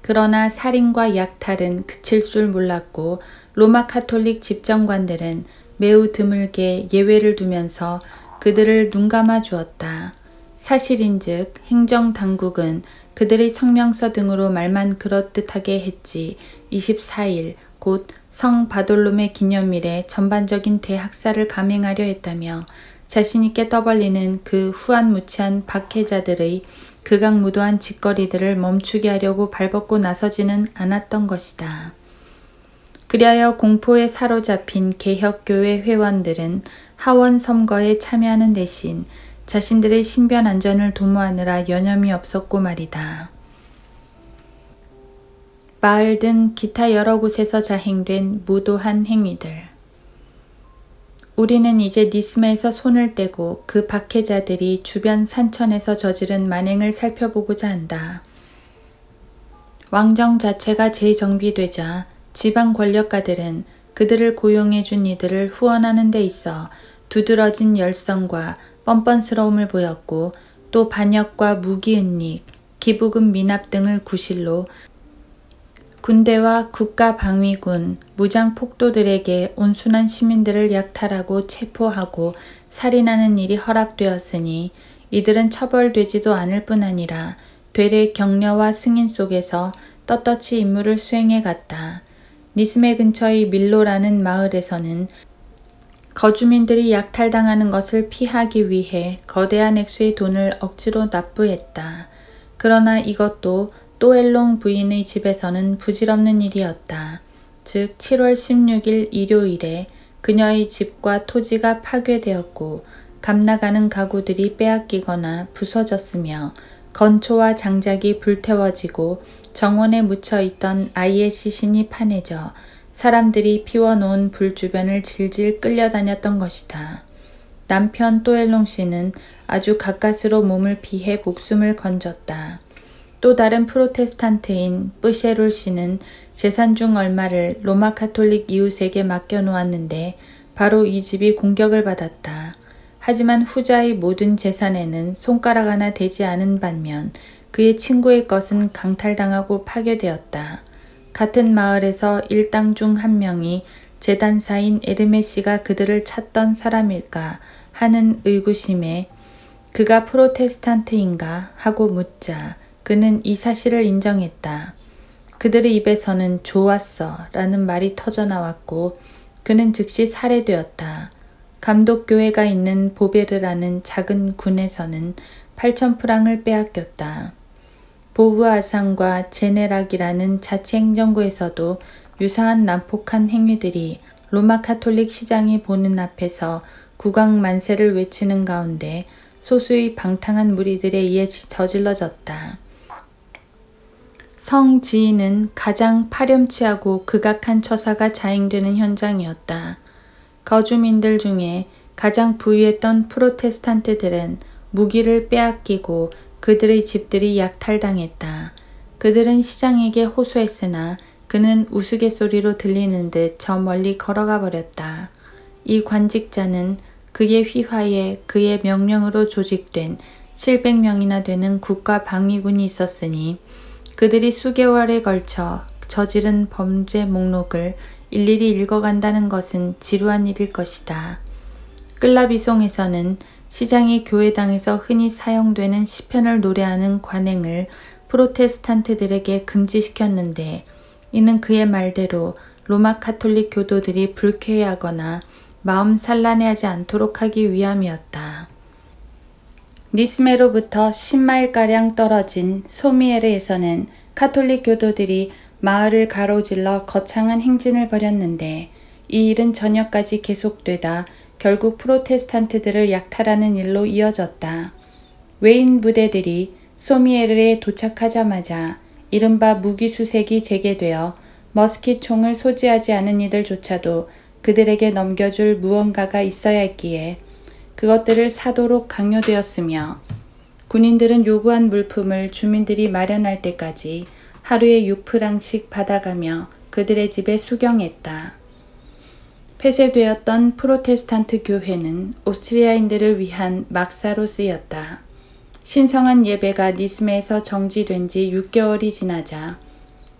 그러나 살인과 약탈은 그칠 줄 몰랐고 로마 가톨릭 집정관들은 매우 드물게 예외를 두면서 그들을 눈감아 주었다. 사실인즉 행정당국은 그들의 성명서 등으로 말만 그럴듯하게 했지 24일 곧 성 바돌롬의 기념일에 전반적인 대학살을 감행하려 했다며 자신있게 떠벌리는 그 후안무치한 박해자들의 극악무도한 짓거리들을 멈추게 하려고 발벗고 나서지는 않았던 것이다. 그리하여 공포에 사로잡힌 개혁교회 회원들은 하원 선거에 참여하는 대신 자신들의 신변 안전을 도모하느라 여념이 없었고 말이다. 마을 등 기타 여러 곳에서 자행된 무도한 행위들. 우리는 이제 니스메에서 손을 떼고 그 박해자들이 주변 산천에서 저지른 만행을 살펴보고자 한다. 왕정 자체가 재정비되자 지방 권력가들은 그들을 고용해준 이들을 후원하는 데 있어 두드러진 열성과 뻔뻔스러움을 보였고 또 반역과 무기은닉, 기부금 미납 등을 구실로 군대와 국가방위군, 무장폭도들에게 온순한 시민들을 약탈하고 체포하고 살인하는 일이 허락되었으니 이들은 처벌되지도 않을 뿐 아니라 되레 격려와 승인 속에서 떳떳이 임무를 수행해 갔다. 니스메 근처의 밀로라는 마을에서는 거주민들이 약탈당하는 것을 피하기 위해 거대한 액수의 돈을 억지로 납부했다. 그러나 이것도 또엘롱 부인의 집에서는 부질없는 일이었다. 즉 7월 16일 일요일에 그녀의 집과 토지가 파괴되었고 감나가는 가구들이 빼앗기거나 부서졌으며 건초와 장작이 불태워지고 정원에 묻혀있던 아이의 시신이 파내져 사람들이 피워놓은 불 주변을 질질 끌려다녔던 것이다. 남편 또엘롱 씨는 아주 가까스로 몸을 피해 목숨을 건졌다. 또 다른 프로테스탄트인 뿌셰롤 씨는 재산 중 얼마를 로마 가톨릭 이웃에게 맡겨놓았는데 바로 이 집이 공격을 받았다. 하지만 후자의 모든 재산에는 손가락 하나 되지 않은 반면 그의 친구의 것은 강탈당하고 파괴되었다. 같은 마을에서 일당 중 한 명이 재단사인 에르메 씨가 그들을 찾던 사람일까 하는 의구심에 그가 프로테스탄트인가 하고 묻자 그는 이 사실을 인정했다. 그들의 입에서는 좋았어 라는 말이 터져나왔고 그는 즉시 살해되었다. 감독교회가 있는 보베르라는 작은 군에서는 8,000프랑을 빼앗겼다. 보브아상과 제네락이라는 자치행정구에서도 유사한 난폭한 행위들이 로마 가톨릭 시장이 보는 앞에서 국왕 만세를 외치는 가운데 소수의 방탕한 무리들에 의해 저질러졌다. 성 지인은 가장 파렴치하고 극악한 처사가 자행되는 현장이었다. 거주민들 중에 가장 부유했던 프로테스탄트들은 무기를 빼앗기고 그들의 집들이 약탈당했다. 그들은 시장에게 호소했으나 그는 우스갯소리로 들리는 듯 저 멀리 걸어가 버렸다. 이 관직자는 그의 휘하에 그의 명령으로 조직된 700명이나 되는 국가 방위군이 있었으니 그들이 수개월에 걸쳐 저지른 범죄 목록을 일일이 읽어간다는 것은 지루한 일일 것이다. 끌라비송에서는 시장이 교회당에서 흔히 사용되는 시편을 노래하는 관행을 프로테스탄트들에게 금지시켰는데 이는 그의 말대로 로마 가톨릭 교도들이 불쾌해하거나 마음 산란해하지 않도록 하기 위함이었다. 니스메로부터 10마일가량 떨어진 소미에르에서는 카톨릭 교도들이 마을을 가로질러 거창한 행진을 벌였는데 이 일은 저녁까지 계속되다 결국 프로테스탄트들을 약탈하는 일로 이어졌다. 외인 부대들이 소미에르에 도착하자마자 이른바 무기수색이 재개되어 머스킷 총을 소지하지 않은 이들조차도 그들에게 넘겨줄 무언가가 있어야 했기에 그것들을 사도록 강요되었으며 군인들은 요구한 물품을 주민들이 마련할 때까지 하루에 6프랑씩 받아가며 그들의 집에 수경했다. 폐쇄되었던 프로테스탄트 교회는 오스트리아인들을 위한 막사로 쓰였다. 신성한 예배가 니스메에서 정지된 지 6개월이 지나자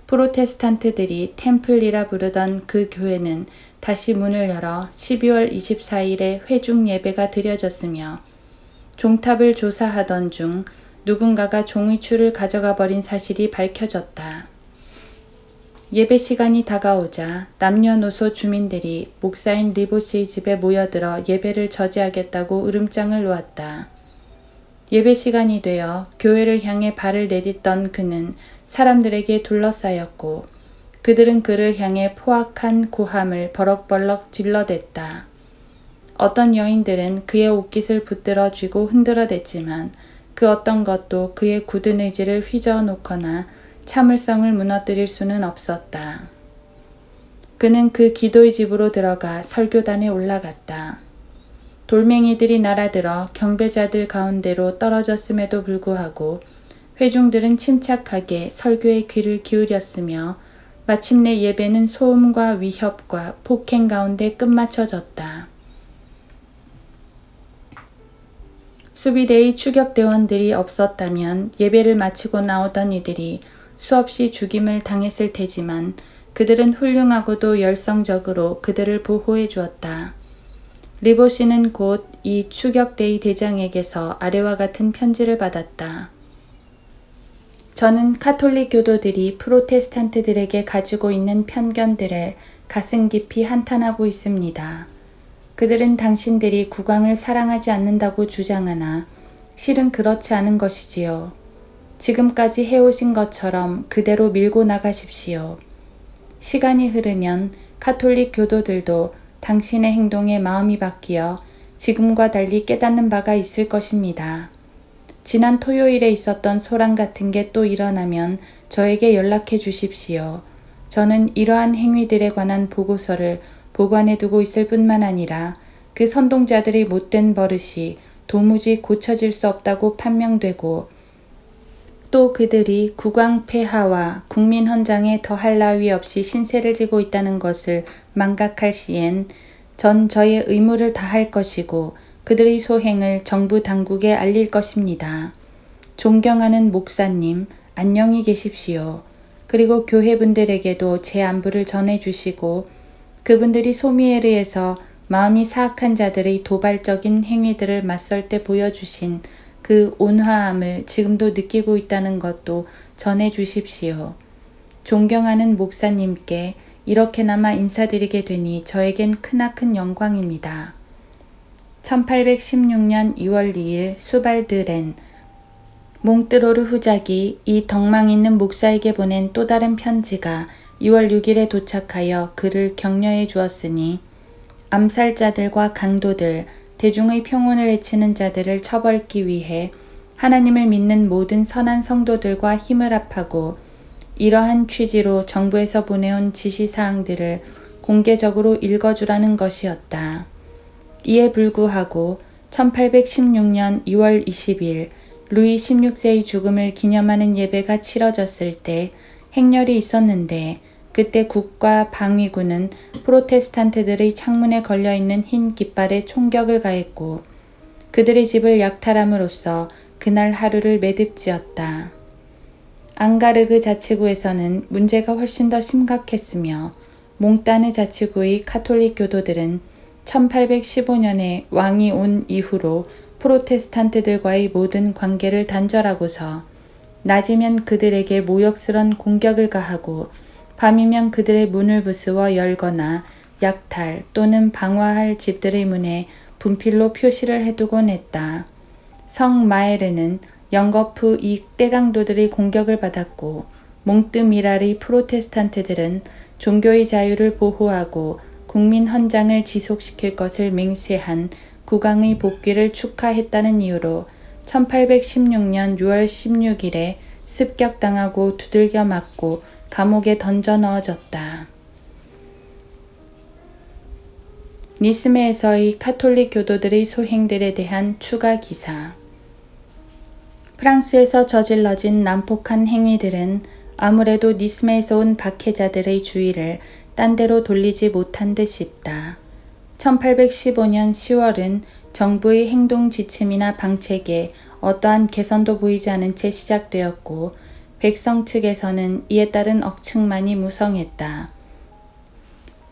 프로테스탄트들이 템플이라 부르던 그 교회는 다시 문을 열어 12월 24일에 회중 예배가 드려졌으며 종탑을 조사하던 중 누군가가 종이추를 가져가 버린 사실이 밝혀졌다. 예배 시간이 다가오자 남녀노소 주민들이 목사인 리보시의 집에 모여들어 예배를 저지하겠다고 으름장을 놓았다. 예배 시간이 되어 교회를 향해 발을 내딛던 그는 사람들에게 둘러싸였고 그들은 그를 향해 포악한 고함을 버럭버럭 질러댔다. 어떤 여인들은 그의 옷깃을 붙들어 쥐고 흔들어댔지만 그 어떤 것도 그의 굳은 의지를 휘저어 놓거나 참을성을 무너뜨릴 수는 없었다. 그는 그 기도의 집으로 들어가 설교단에 올라갔다. 돌멩이들이 날아들어 경배자들 가운데로 떨어졌음에도 불구하고 회중들은 침착하게 설교에 귀를 기울였으며 마침내 예배는 소음과 위협과 폭행 가운데 끝마쳐졌다. 수비대의 추격대원들이 없었다면 예배를 마치고 나오던 이들이 수없이 죽임을 당했을 테지만 그들은 훌륭하고도 열성적으로 그들을 보호해 주었다. 리보시는 곧 이 추격대의 대장에게서 아래와 같은 편지를 받았다. 저는 카톨릭 교도들이 프로테스탄트들에게 가지고 있는 편견들을 가슴 깊이 한탄하고 있습니다. 그들은 당신들이 국왕을 사랑하지 않는다고 주장하나 실은 그렇지 않은 것이지요. 지금까지 해오신 것처럼 그대로 밀고 나가십시오. 시간이 흐르면 카톨릭 교도들도 당신의 행동에 마음이 바뀌어 지금과 달리 깨닫는 바가 있을 것입니다. 지난 토요일에 있었던 소란 같은 게 또 일어나면 저에게 연락해 주십시오. 저는 이러한 행위들에 관한 보고서를 보관해 두고 있을 뿐만 아니라 그 선동자들의 못된 버릇이 도무지 고쳐질 수 없다고 판명되고 또 그들이 국왕 폐하와 국민 헌장에 더할 나위 없이 신세를 지고 있다는 것을 망각할 시엔 전 저의 의무를 다할 것이고 그들의 소행을 정부 당국에 알릴 것입니다. 존경하는 목사님, 안녕히 계십시오. 그리고 교회분들에게도 제 안부를 전해주시고 그분들이 소미에르에서 마음이 사악한 자들의 도발적인 행위들을 맞설 때 보여주신 그 온화함을 지금도 느끼고 있다는 것도 전해주십시오. 존경하는 목사님께 이렇게나마 인사드리게 되니 저에겐 크나큰 영광입니다. 1816년 2월 2일 수발드렌 몽뜨로르 후작이 이 덕망 있는 목사에게 보낸 또 다른 편지가 2월 6일에 도착하여 그를 격려해 주었으니 암살자들과 강도들, 대중의 평온을 해치는 자들을 처벌하기 위해 하나님을 믿는 모든 선한 성도들과 힘을 합하고 이러한 취지로 정부에서 보내온 지시사항들을 공개적으로 읽어주라는 것이었다. 이에 불구하고 1816년 2월 20일 루이 16세의 죽음을 기념하는 예배가 치러졌을 때 행렬이 있었는데 그때 국과 방위군은 프로테스탄트들의 창문에 걸려있는 흰 깃발에 총격을 가했고 그들의 집을 약탈함으로써 그날 하루를 매듭지었다. 앙가르그 자치구에서는 문제가 훨씬 더 심각했으며 몽따느 자치구의 카톨릭 교도들은 1815년에 왕이 온 이후로 프로테스탄트들과의 모든 관계를 단절하고서 낮이면 그들에게 모욕스런 공격을 가하고 밤이면 그들의 문을 부수어 열거나 약탈 또는 방화할 집들의 문에 분필로 표시를 해두곤 했다. 성 마에르는 영거푸 이 떼강도들의 공격을 받았고 몽뜨미라리 프로테스탄트들은 종교의 자유를 보호하고 국민 헌장을 지속시킬 것을 맹세한 국왕의 복귀를 축하했다는 이유로 1816년 6월 16일에 습격당하고 두들겨 맞고 감옥에 던져 넣어졌다. 니스메에서의 카톨릭 교도들의 소행들에 대한 추가 기사. 프랑스에서 저질러진 난폭한 행위들은 아무래도 니스메에서 온 박해자들의 주의를 딴 데로 돌리지 못한 듯 싶다. 1815년 10월은 정부의 행동 지침이나 방책에 어떠한 개선도 보이지 않은 채 시작되었고 백성 측에서는 이에 따른 억측만이 무성했다.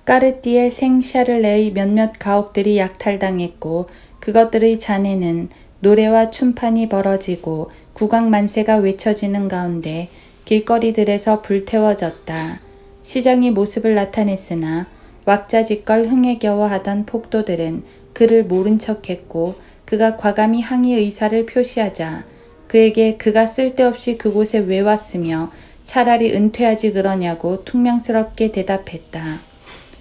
까르띠에 생샤를레의 몇몇 가옥들이 약탈당했고 그것들의 잔해는 노래와 춤판이 벌어지고 국왕 만세가 외쳐지는 가운데 길거리들에서 불태워졌다. 시장이 모습을 나타냈으나 왁자지껄 흥에 겨워하던 폭도들은 그를 모른 척했고 그가 과감히 항의 의사를 표시하자 그에게 그가 쓸데없이 그곳에 왜 왔으며 차라리 은퇴하지 그러냐고 퉁명스럽게 대답했다.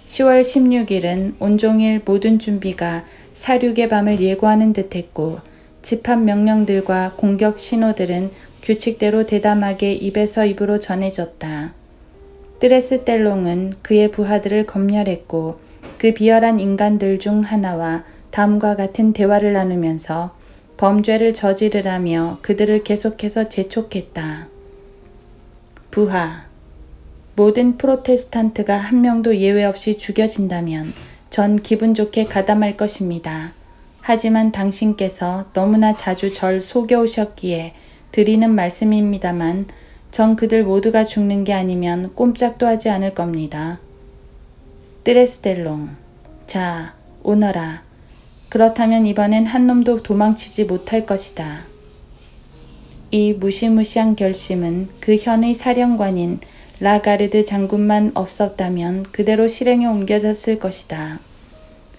10월 16일은 온종일 모든 준비가 사륙의 밤을 예고하는 듯했고 집합 명령들과 공격 신호들은 규칙대로 대담하게 입에서 입으로 전해졌다. 뜨레스텔롱은 그의 부하들을 검열했고 그 비열한 인간들 중 하나와 다음과 같은 대화를 나누면서 범죄를 저지르라며 그들을 계속해서 재촉했다. 부하, 모든 프로테스탄트가 한 명도 예외 없이 죽여진다면 전 기분 좋게 가담할 것입니다. 하지만 당신께서 너무나 자주 절 속여오셨기에 드리는 말씀입니다만 전 그들 모두가 죽는 게 아니면 꼼짝도 하지 않을 겁니다. 뜨레스텔롱, 자, 오너라. 그렇다면 이번엔 한 놈도 도망치지 못할 것이다. 이 무시무시한 결심은 그 현의 사령관인 라가르드 장군만 없었다면 그대로 실행에 옮겨졌을 것이다.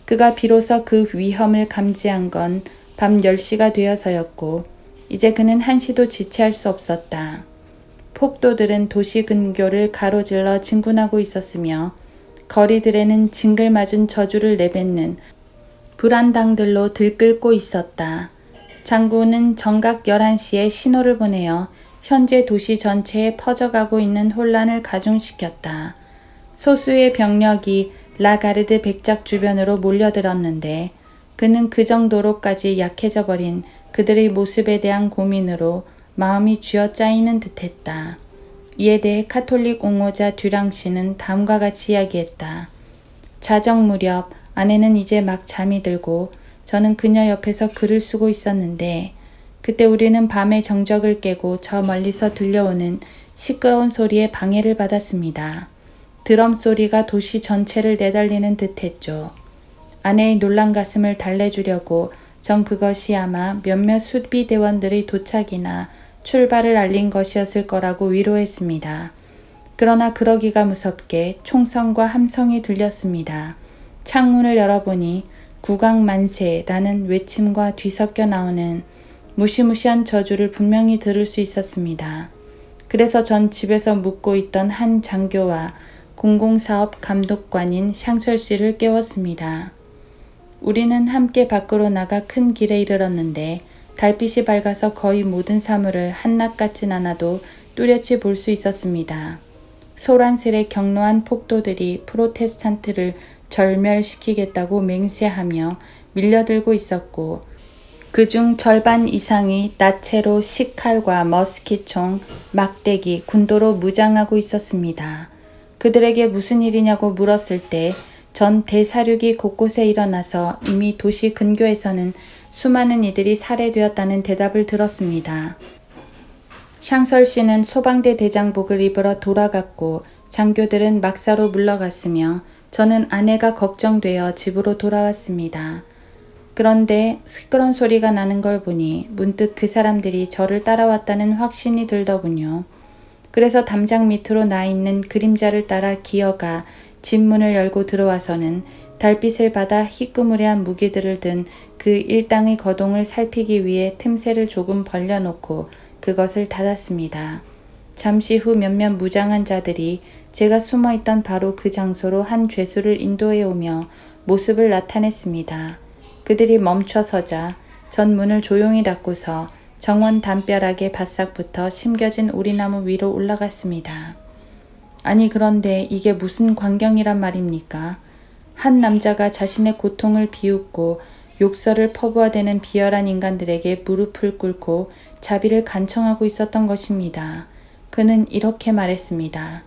그가 비로소 그 위험을 감지한 건 밤 10시가 되어서였고 이제 그는 한시도 지체할 수 없었다. 폭도들은 도시 근교를 가로질러 진군하고 있었으며 거리들에는 징글맞은 저주를 내뱉는 불안당들로 들끓고 있었다. 장군은 정각 11시에 신호를 보내어 현재 도시 전체에 퍼져가고 있는 혼란을 가중시켰다. 소수의 병력이 라가르드 백작 주변으로 몰려들었는데 그는 그 정도로까지 약해져 버린 그들의 모습에 대한 고민으로 마음이 쥐어짜이는 듯했다. 이에 대해 카톨릭 옹호자 듀랑씨는 다음과 같이 이야기했다. 자정 무렵 아내는 이제 막 잠이 들고 저는 그녀 옆에서 글을 쓰고 있었는데 그때 우리는 밤의 정적을 깨고 저 멀리서 들려오는 시끄러운 소리에 방해를 받았습니다. 드럼 소리가 도시 전체를 내달리는 듯했죠. 아내의 놀란 가슴을 달래주려고 전 그것이 아마 몇몇 수비대원들의 도착이나 출발을 알린 것이었을 거라고 위로했습니다. 그러나 그러기가 무섭게 총성과 함성이 들렸습니다. 창문을 열어보니 국왕 만세라는 외침과 뒤섞여 나오는 무시무시한 저주를 분명히 들을 수 있었습니다. 그래서 전 집에서 묵고 있던 한 장교와 공공사업 감독관인 샹설 씨를 깨웠습니다. 우리는 함께 밖으로 나가 큰 길에 이르렀는데 달빛이 밝아서 거의 모든 사물을 한낱 같진 않아도 뚜렷이 볼 수 있었습니다. 소란스레 경로한 폭도들이 프로테스탄트를 절멸시키겠다고 맹세하며 밀려들고 있었고 그중 절반 이상이 나체로 식칼과 머스킷총, 막대기, 군도로 무장하고 있었습니다. 그들에게 무슨 일이냐고 물었을 때 전 대사륙이 곳곳에 일어나서 이미 도시 근교에서는 수많은 이들이 살해되었다는 대답을 들었습니다. 샹설 씨는 소방대 대장복을 입으러 돌아갔고 장교들은 막사로 물러갔으며 저는 아내가 걱정되어 집으로 돌아왔습니다. 그런데 시끄러운 소리가 나는 걸 보니 문득 그 사람들이 저를 따라왔다는 확신이 들더군요. 그래서 담장 밑으로 나 있는 그림자를 따라 기어가 집 문을 열고 들어와서는 달빛을 받아 희끄무레한 무기들을 든 그 일당의 거동을 살피기 위해 틈새를 조금 벌려놓고 그것을 닫았습니다. 잠시 후 몇몇 무장한 자들이 제가 숨어있던 바로 그 장소로 한 죄수를 인도해 오며 모습을 나타냈습니다. 그들이 멈춰서자 전 문을 조용히 닫고서 정원 담벼락에 바싹 붙어 심겨진 오리나무 위로 올라갔습니다. 아니 그런데 이게 무슨 광경이란 말입니까? 한 남자가 자신의 고통을 비웃고 욕설을 퍼부어대는 비열한 인간들에게 무릎을 꿇고 자비를 간청하고 있었던 것입니다. 그는 이렇게 말했습니다.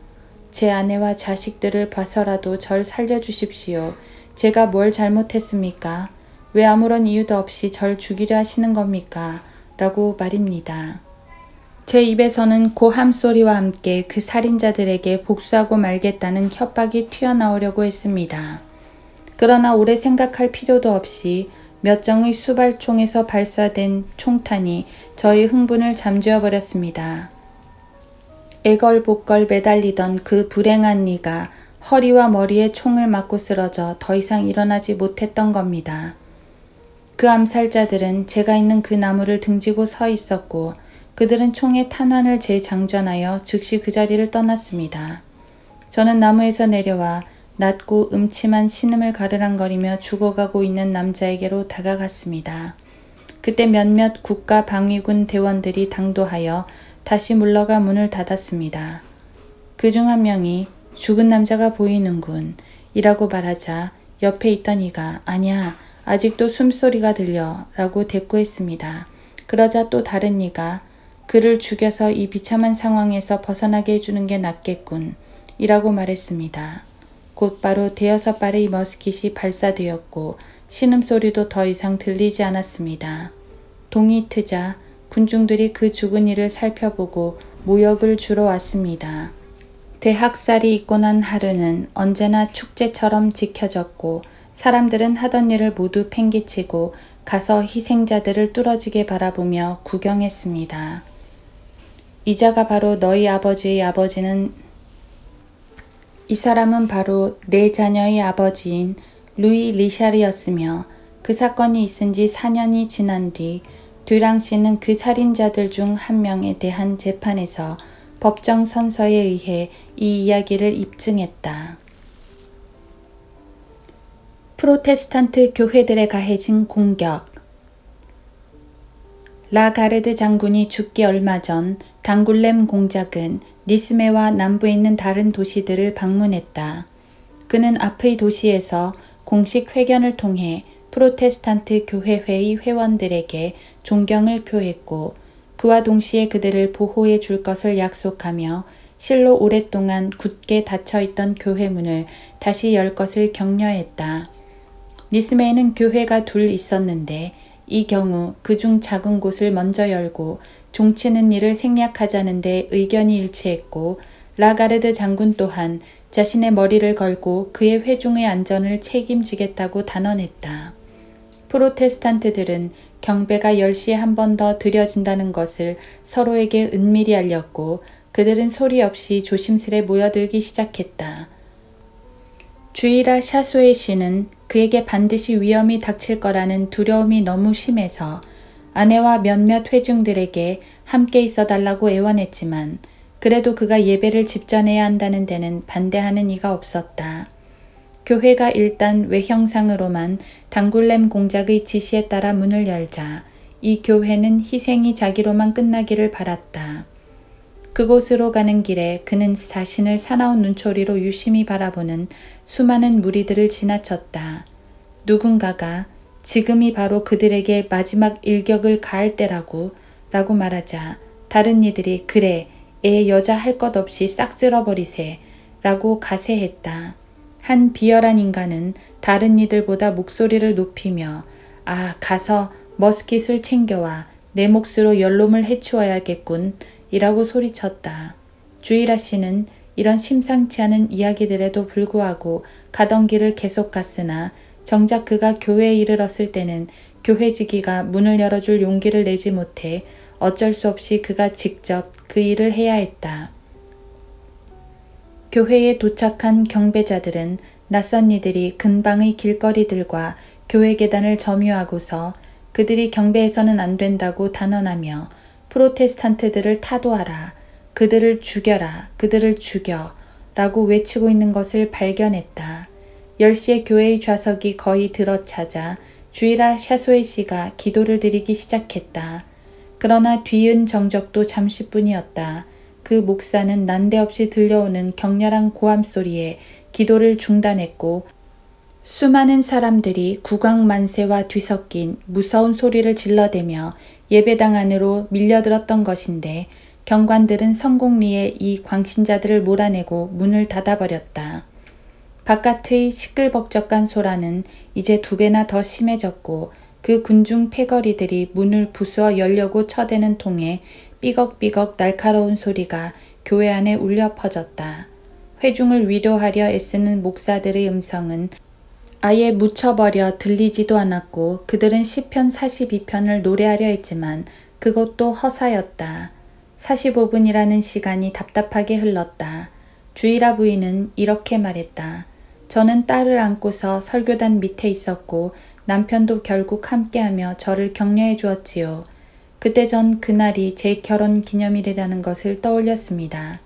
제 아내와 자식들을 봐서라도 절 살려주십시오. 제가 뭘 잘못했습니까? 왜 아무런 이유도 없이 절 죽이려 하시는 겁니까? 라고 말입니다. 제 입에서는 고함 소리와 함께 그 살인자들에게 복수하고 말겠다는 협박이 튀어나오려고 했습니다. 그러나 오래 생각할 필요도 없이 몇 정의 수발총에서 발사된 총탄이 저의 흥분을 잠재워 버렸습니다. 애걸복걸 매달리던 그 불행한 이가 허리와 머리에 총을 맞고 쓰러져 더 이상 일어나지 못했던 겁니다. 그 암살자들은 제가 있는 그 나무를 등지고 서 있었고 그들은 총의 탄환을 재장전하여 즉시 그 자리를 떠났습니다. 저는 나무에서 내려와 낮고 음침한 신음을 가르랑거리며 죽어가고 있는 남자에게로 다가갔습니다. 그때 몇몇 국가방위군 대원들이 당도하여 다시 물러가 문을 닫았습니다. 그중 한 명이 죽은 남자가 보이는군 이라고 말하자 옆에 있던 이가 아니야 아직도 숨소리가 들려 라고 대꾸했습니다. 그러자 또 다른 이가 그를 죽여서 이 비참한 상황에서 벗어나게 해주는 게 낫겠군 이라고 말했습니다. 곧바로 대여섯 발의 머스킷이 발사되었고 신음소리도 더 이상 들리지 않았습니다. 동이 트자 군중들이 그 죽은 이를 살펴보고 모욕을 주러 왔습니다. 대학살이 있고 난 하루는 언제나 축제처럼 지켜졌고 사람들은 하던 일을 모두 팽개치고 가서 희생자들을 뚫어지게 바라보며 구경했습니다. 이자가 바로 너희 아버지의 아버지는 이 사람은 바로 내 자녀의 아버지인 루이 리샤르였으며 그 사건이 있은 지 4년이 지난 뒤 듀랑 씨는 그 살인자들 중 한 명에 대한 재판에서 법정 선서에 의해 이 이야기를 입증했다. 프로테스탄트 교회들에 가해진 공격. 라가르드 장군이 죽기 얼마 전 당굴렘 공작은 니스메와 남부에 있는 다른 도시들을 방문했다. 그는 앞의 도시에서 공식 회견을 통해 프로테스탄트 교회회의 회원들에게 존경을 표했고 그와 동시에 그들을 보호해 줄 것을 약속하며 실로 오랫동안 굳게 닫혀있던 교회 문을 다시 열 것을 격려했다. 니스메에는 교회가 둘 있었는데 이 경우 그중 작은 곳을 먼저 열고 종치는 일을 생략하자는 데 의견이 일치했고 라가르드 장군 또한 자신의 머리를 걸고 그의 회중의 안전을 책임지겠다고 단언했다. 프로테스탄트들은 경배가 10시에 한 번 더 드려진다는 것을 서로에게 은밀히 알렸고 그들은 소리 없이 조심스레 모여들기 시작했다. 주이라 샤소에 씨는 그에게 반드시 위험이 닥칠 거라는 두려움이 너무 심해서 아내와 몇몇 회중들에게 함께 있어 달라고 애원했지만 그래도 그가 예배를 집전해야 한다는 데는 반대하는 이가 없었다. 교회가 일단 외형상으로만 당굴렘 공작의 지시에 따라 문을 열자 이 교회는 희생이 자기로만 끝나기를 바랐다. 그곳으로 가는 길에 그는 자신을 사나운 눈초리로 유심히 바라보는 수많은 무리들을 지나쳤다. 누군가가 지금이 바로 그들에게 마지막 일격을 가할 때라고 라고 말하자 다른 이들이 그래 애 여자 할 것 없이 싹 쓸어버리세 라고 가세했다. 한 비열한 인간은 다른 이들보다 목소리를 높이며 아 가서 머스킷을 챙겨와 내 몫으로 연놈을 해치워야겠군 이라고 소리쳤다. 주이라 씨는 이런 심상치 않은 이야기들에도 불구하고 가던 길을 계속 갔으나 정작 그가 교회에 이르렀을 때는 교회지기가 문을 열어줄 용기를 내지 못해 어쩔 수 없이 그가 직접 그 일을 해야 했다. 교회에 도착한 경배자들은 낯선 이들이 근방의 길거리들과 교회 계단을 점유하고서 그들이 경배해서는 안 된다고 단언하며 프로테스탄트들을 타도하라, 그들을 죽여라, 그들을 죽여 라고 외치고 있는 것을 발견했다. 10시에 교회의 좌석이 거의 들어차자 주일아 샤소에 씨가 기도를 드리기 시작했다. 그러나 뒤은 정적도 잠시뿐이었다. 그 목사는 난데없이 들려오는 격렬한 고함 소리에 기도를 중단했고 수많은 사람들이 구강만세와 뒤섞인 무서운 소리를 질러대며 예배당 안으로 밀려들었던 것인데 경관들은 성공리에 이 광신자들을 몰아내고 문을 닫아버렸다. 바깥의 시끌벅적한 소란은 이제 2배나 더 심해졌고 그 군중 패거리들이 문을 부수어 열려고 쳐대는 통에 삐걱삐걱 날카로운 소리가 교회 안에 울려 퍼졌다. 회중을 위로하려 애쓰는 목사들의 음성은 아예 묻혀버려 들리지도 않았고 그들은 시편 42편을 노래하려 했지만 그것도 허사였다. 45분이라는 시간이 답답하게 흘렀다. 주일아 부인은 이렇게 말했다. 저는 딸을 안고서 설교단 밑에 있었고 남편도 결국 함께하며 저를 격려해 주었지요. 그때 전 그날이 제 결혼 기념일이라는 것을 떠올렸습니다.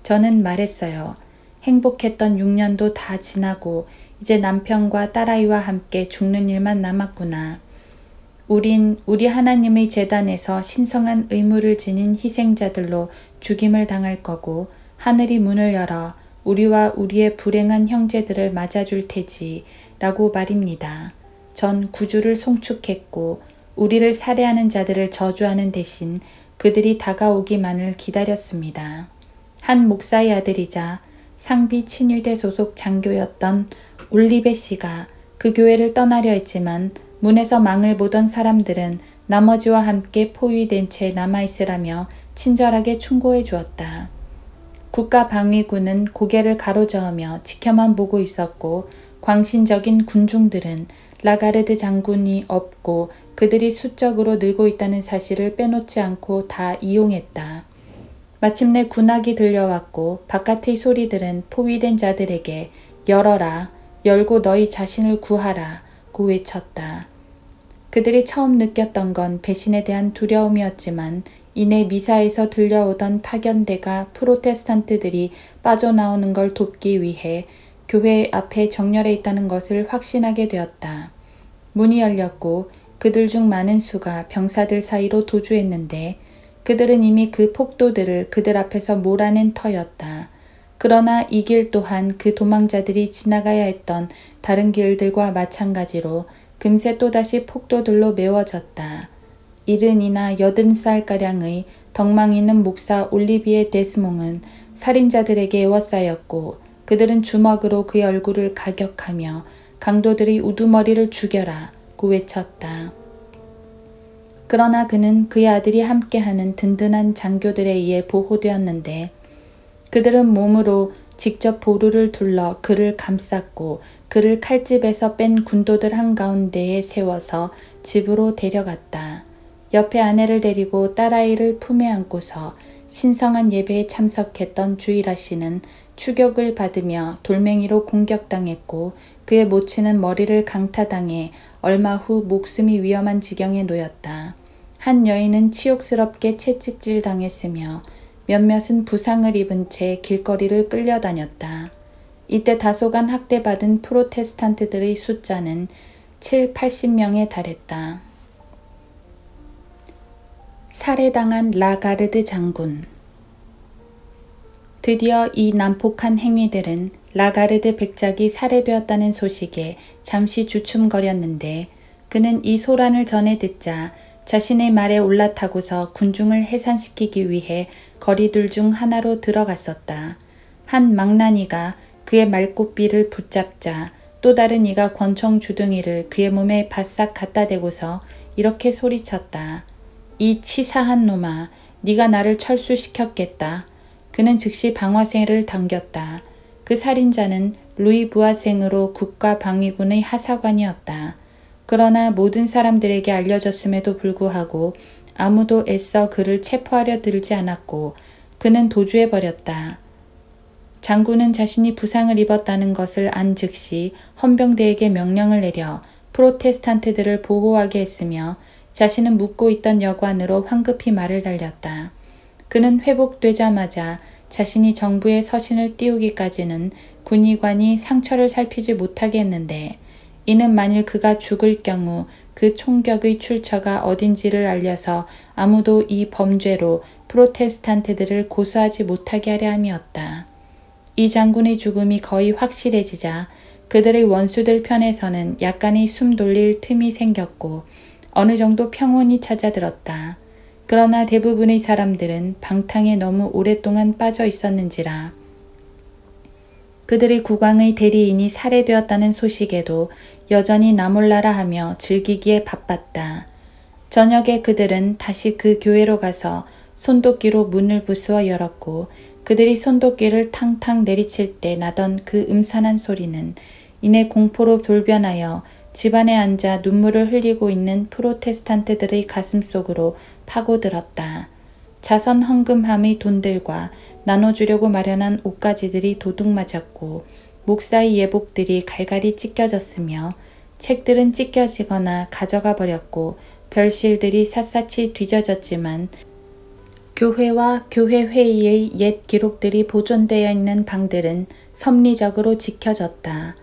저는 말했어요. 행복했던 6년도 다 지나고 이제 남편과 딸아이와 함께 죽는 일만 남았구나. 우린 우리 하나님의 제단에서 신성한 의무를 지닌 희생자들로 죽임을 당할 거고 하늘이 문을 열어 우리와 우리의 불행한 형제들을 맞아줄 테지 라고 말입니다. 전 구주를 송축했고 우리를 살해하는 자들을 저주하는 대신 그들이 다가오기만을 기다렸습니다. 한 목사의 아들이자 상비 친위대 소속 장교였던 올리베 씨가 그 교회를 떠나려 했지만 문에서 망을 보던 사람들은 나머지와 함께 포위된 채 남아있으라며 친절하게 충고해 주었다. 국가방위군은 고개를 가로저으며 지켜만 보고 있었고 광신적인 군중들은 라가르드 장군이 없고 그들이 수적으로 늘고 있다는 사실을 빼놓지 않고 다 이용했다. 마침내 군악이 들려왔고 바깥의 소리들은 포위된 자들에게 열어라, 열고 너희 자신을 구하라 고 외쳤다. 그들이 처음 느꼈던 건 배신에 대한 두려움이었지만 이내 미사에서 들려오던 파견대가 프로테스탄트들이 빠져나오는 걸 돕기 위해 교회 앞에 정렬해 있다는 것을 확신하게 되었다. 문이 열렸고 그들 중 많은 수가 병사들 사이로 도주했는데 그들은 이미 그 폭도들을 그들 앞에서 몰아낸 터였다. 그러나 이 길 또한 그 도망자들이 지나가야 했던 다른 길들과 마찬가지로 금세 또다시 폭도들로 메워졌다. 70이나 80살가량의 덕망 있는 목사 올리비에 데스몽은 살인자들에게 에워싸였고 그들은 주먹으로 그의 얼굴을 가격하며 강도들이 우두머리를 죽여라 고 외쳤다. 그러나 그는 그의 아들이 함께하는 든든한 장교들에 의해 보호되었는데 그들은 몸으로 직접 보루를 둘러 그를 감쌌고 그를 칼집에서 뺀 군도들 한가운데에 세워서 집으로 데려갔다. 옆에 아내를 데리고 딸아이를 품에 안고서 신성한 예배에 참석했던 주일아 씨는 추격을 받으며 돌멩이로 공격당했고 그의 모친은 머리를 강타당해 얼마 후 목숨이 위험한 지경에 놓였다. 한 여인은 치욕스럽게 채찍질 당했으며 몇몇은 부상을 입은 채 길거리를 끌려다녔다. 이때 다소간 학대받은 프로테스탄트들의 숫자는 70~80명에 달했다. 살해당한 라가르드 장군. 드디어 이 난폭한 행위들은 라가르드 백작이 살해되었다는 소식에 잠시 주춤거렸는데 그는 이 소란을 전해 듣자 자신의 말에 올라타고서 군중을 해산시키기 위해 거리둘 중 하나로 들어갔었다. 한 망나니가 그의 말꽃비를 붙잡자 또 다른 이가 권총 주둥이를 그의 몸에 바싹 갖다 대고서 이렇게 소리쳤다. 이 치사한 놈아, 네가 나를 철수시켰겠다. 그는 즉시 방화쇠를 당겼다. 그 살인자는 루이 부아생으로 국가방위군의 하사관이었다. 그러나 모든 사람들에게 알려졌음에도 불구하고 아무도 애써 그를 체포하려 들지 않았고 그는 도주해버렸다. 장군은 자신이 부상을 입었다는 것을 안 즉시 헌병대에게 명령을 내려 프로테스탄트들을 보호하게 했으며 자신은 묵고 있던 여관으로 황급히 말을 달렸다. 그는 회복되자마자 자신이 정부의 서신을 띄우기까지는 군의관이 상처를 살피지 못하게 했는데 이는 만일 그가 죽을 경우 그 총격의 출처가 어딘지를 알려서 아무도 이 범죄로 프로테스탄트들을 고소하지 못하게 하려 함이었다. 이 장군의 죽음이 거의 확실해지자 그들의 원수들 편에서는 약간의 숨 돌릴 틈이 생겼고 어느 정도 평온이 찾아들었다. 그러나 대부분의 사람들은 방탕에 너무 오랫동안 빠져 있었는지라 그들의 국왕의 대리인이 살해되었다는 소식에도 여전히 나몰라라 하며 즐기기에 바빴다. 저녁에 그들은 다시 그 교회로 가서 손도끼로 문을 부수어 열었고 그들이 손도끼를 탕탕 내리칠 때 나던 그 음산한 소리는 이내 공포로 돌변하여 집안에 앉아 눈물을 흘리고 있는 프로테스탄트들의 가슴 속으로 파고들었다. 자선 헌금함의 돈들과 나눠주려고 마련한 옷가지들이 도둑맞았고 목사의 예복들이 갈갈이 찢겨졌으며 책들은 찢겨지거나 가져가 버렸고 별실들이 샅샅이 뒤져졌지만 교회와 교회 회의의 옛 기록들이 보존되어 있는 방들은 섭리적으로 지켜졌다.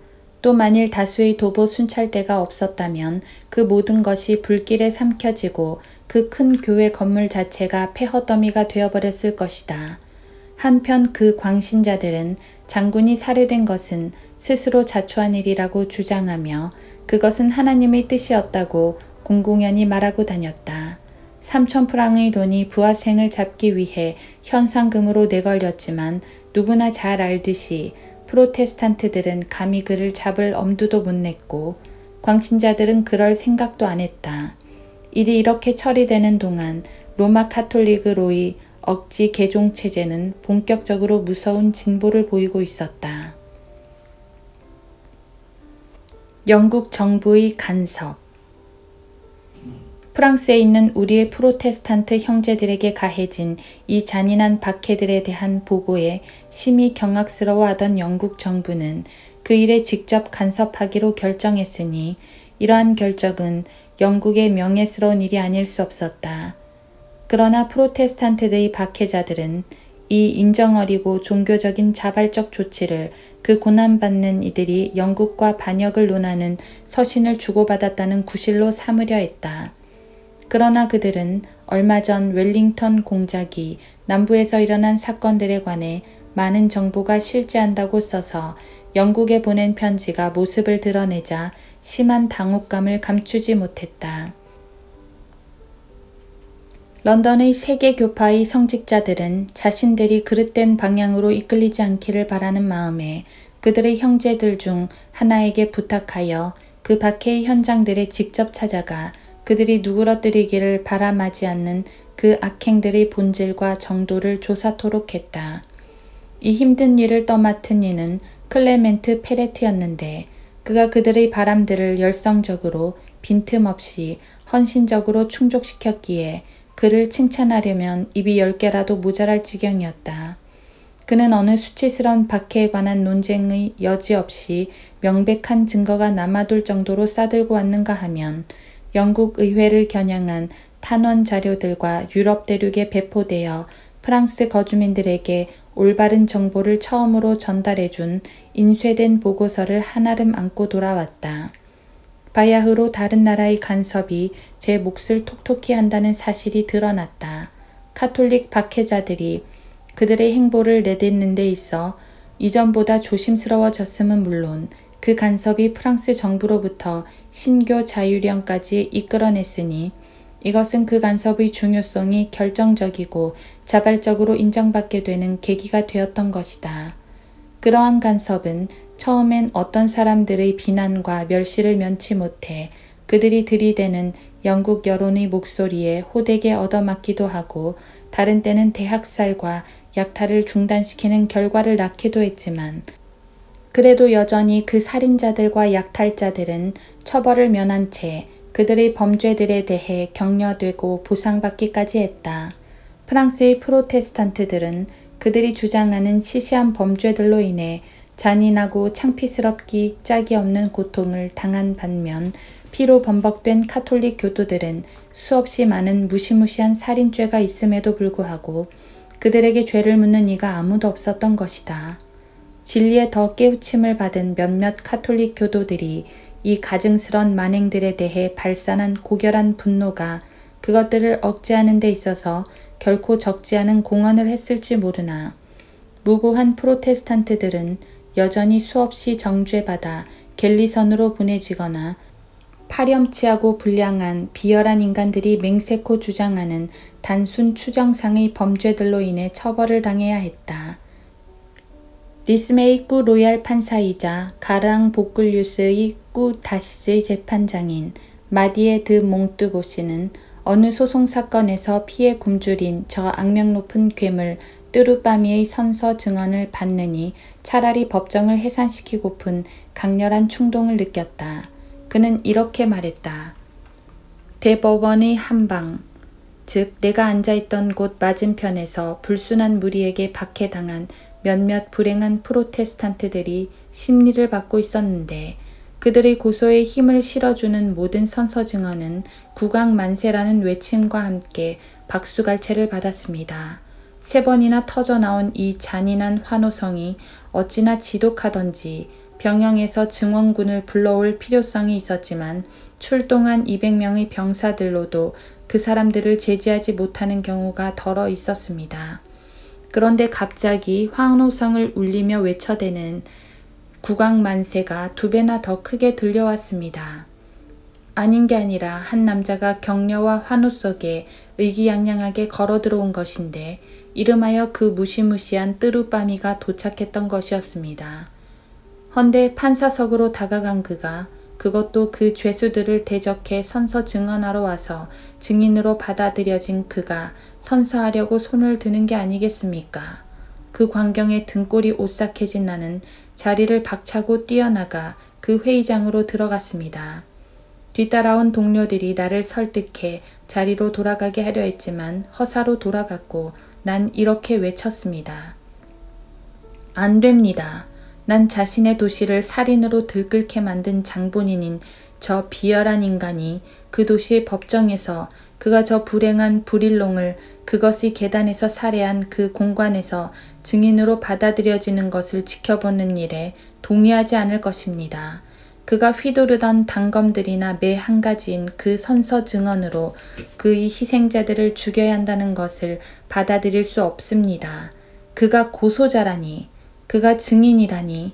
또 만일 다수의 도보 순찰대가 없었다면 그 모든 것이 불길에 삼켜지고 그 큰 교회 건물 자체가 폐허더미가 되어버렸을 것이다. 한편 그 광신자들은 장군이 살해된 것은 스스로 자초한 일이라고 주장하며 그것은 하나님의 뜻이었다고 공공연히 말하고 다녔다. 3,000프랑의 돈이 부하생을 잡기 위해 현상금으로 내걸렸지만 누구나 잘 알듯이 프로테스탄트들은 감히 그를 잡을 엄두도 못 냈고 광신자들은 그럴 생각도 안 했다. 일이 이렇게 처리되는 동안 로마 카톨릭으로의 억지 개종 체제는 본격적으로 무서운 진보를 보이고 있었다. 영국 정부의 간섭. 프랑스에 있는 우리의 프로테스탄트 형제들에게 가해진 이 잔인한 박해들에 대한 보고에 심히 경악스러워하던 영국 정부는 그 일에 직접 간섭하기로 결정했으니 이러한 결정은 영국의 명예스러운 일이 아닐 수 없었다. 그러나 프로테스탄트들의 박해자들은 이 인정어리고 종교적인 자발적 조치를 그 고난받는 이들이 영국과 반역을 논하는 서신을 주고받았다는 구실로 삼으려 했다. 그러나 그들은 얼마 전 웰링턴 공작이 남부에서 일어난 사건들에 관해 많은 정보가 실재한다고 써서 영국에 보낸 편지가 모습을 드러내자 심한 당혹감을 감추지 못했다. 런던의 세계 교파의 성직자들은 자신들이 그릇된 방향으로 이끌리지 않기를 바라는 마음에 그들의 형제들 중 하나에게 부탁하여 그 박해의 현장들에 직접 찾아가 그들이 누그러뜨리기를 바람하지 않는 그 악행들의 본질과 정도를 조사토록 했다. 이 힘든 일을 떠맡은 이는 클레멘트 페레트였는데 그가 그들의 바람들을 열성적으로 빈틈없이 헌신적으로 충족시켰기에 그를 칭찬하려면 입이 10개라도 모자랄 지경이었다. 그는 어느 수치스러운 박해에 관한 논쟁의 여지 없이 명백한 증거가 남아돌 정도로 싸들고 왔는가 하면 영국 의회를 겨냥한 탄원 자료들과 유럽 대륙에 배포되어 프랑스 거주민들에게 올바른 정보를 처음으로 전달해준 인쇄된 보고서를 한아름 안고 돌아왔다. 바야흐로 다른 나라의 간섭이 제 몫을 톡톡히 한다는 사실이 드러났다. 카톨릭 박해자들이 그들의 행보를 내딛는 데 있어 이전보다 조심스러워졌음은 물론 그 간섭이 프랑스 정부로부터 신교 자유령까지 이끌어냈으니 이것은 그 간섭의 중요성이 결정적이고 자발적으로 인정받게 되는 계기가 되었던 것이다. 그러한 간섭은 처음엔 어떤 사람들의 비난과 멸시를 면치 못해 그들이 들이대는 영국 여론의 목소리에 호되게 얻어맞기도 하고 다른 때는 대학살과 약탈을 중단시키는 결과를 낳기도 했지만 그래도 여전히 그 살인자들과 약탈자들은 처벌을 면한 채 그들의 범죄들에 대해 격려되고 보상받기까지 했다. 프랑스의 프로테스탄트들은 그들이 주장하는 시시한 범죄들로 인해 잔인하고 창피스럽기 짝이 없는 고통을 당한 반면 피로 범벅된 카톨릭 교도들은 수없이 많은 무시무시한 살인죄가 있음에도 불구하고 그들에게 죄를 묻는 이가 아무도 없었던 것이다. 진리에 더 깨우침을 받은 몇몇 카톨릭 교도들이 이 가증스런 만행들에 대해 발산한 고결한 분노가 그것들을 억제하는 데 있어서 결코 적지 않은 공헌을 했을지 모르나 무고한 프로테스탄트들은 여전히 수없이 정죄받아 갤리선으로 보내지거나 파렴치하고 불량한 비열한 인간들이 맹세코 주장하는 단순 추정상의 범죄들로 인해 처벌을 당해야 했다. 리스메이 꾸 로얄 판사이자 가르앙 보클리우스의 꾸 다시즈의 재판장인 마디에 드 몽뜨고시는 어느 소송 사건에서 피해 굶주린 저 악명 높은 괴물 뚜루빠미의 선서 증언을 받느니 차라리 법정을 해산시키고픈 강렬한 충동을 느꼈다. 그는 이렇게 말했다. 대법원의 한방, 즉 내가 앉아있던 곳 맞은편에서 불순한 무리에게 박해당한 몇몇 불행한 프로테스탄트들이 심리를 받고 있었는데 그들의 고소에 힘을 실어주는 모든 선서 증언은 국왕만세라는 외침과 함께 박수갈채를 받았습니다. 3번이나 터져나온 이 잔인한 환호성이 어찌나 지독하던지 병영에서 증원군을 불러올 필요성이 있었지만 출동한 200명의 병사들로도 그 사람들을 제지하지 못하는 경우가 덜어 있었습니다. 그런데 갑자기 환호성을 울리며 외쳐대는 국왕만세가 2배나 더 크게 들려왔습니다. 아닌 게 아니라 한 남자가 격려와 환호 속에 의기양양하게 걸어 들어온 것인데 이름하여 그 무시무시한 뚜루빠미가 도착했던 것이었습니다. 헌데 판사석으로 다가간 그가 그것도 그 죄수들을 대적해 선서 증언하러 와서 증인으로 받아들여진 그가 선서하려고 손을 드는 게 아니겠습니까? 그 광경에 등골이 오싹해진 나는 자리를 박차고 뛰어나가 그 회의장으로 들어갔습니다. 뒤따라온 동료들이 나를 설득해 자리로 돌아가게 하려 했지만 허사로 돌아갔고 난 이렇게 외쳤습니다. 안 됩니다. 난 자신의 도시를 살인으로 들끓게 만든 장본인인 저 비열한 인간이 그 도시의 법정에서 그가 저 불행한 불일롱을 그것의 계단에서 살해한 그 공관에서 증인으로 받아들여지는 것을 지켜보는 일에 동의하지 않을 것입니다. 그가 휘두르던 단검들이나 매 한 가지인 그 선서 증언으로 그의 희생자들을 죽여야 한다는 것을 받아들일 수 없습니다. 그가 고소자라니, 그가 증인이라니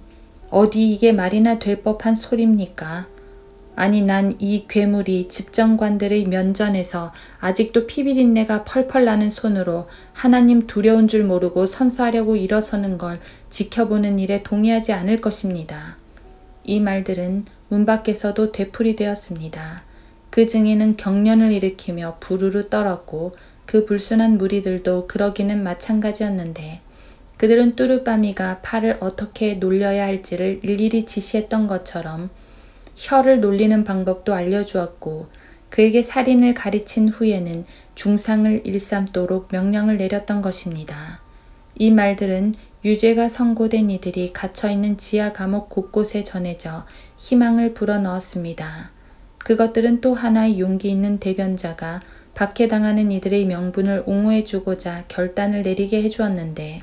어디 이게 말이나 될 법한 소리입니까? 아니 난 이 괴물이 집정관들의 면전에서 아직도 피비린내가 펄펄 나는 손으로 하나님 두려운 줄 모르고 선서하려고 일어서는 걸 지켜보는 일에 동의하지 않을 것입니다. 이 말들은 문 밖에서도 되풀이되었습니다. 그 증인은 경련을 일으키며 부르르 떨었고 그 불순한 무리들도 그러기는 마찬가지였는데 그들은 뚜루빠미가 팔을 어떻게 놀려야 할지를 일일이 지시했던 것처럼 혀를 놀리는 방법도 알려주었고 그에게 살인을 가르친 후에는 중상을 일삼도록 명령을 내렸던 것입니다. 이 말들은 유죄가 선고된 이들이 갇혀있는 지하 감옥 곳곳에 전해져 희망을 불어넣었습니다. 그것들은 또 하나의 용기 있는 대변자가 박해당하는 이들의 명분을 옹호해주고자 결단을 내리게 해주었는데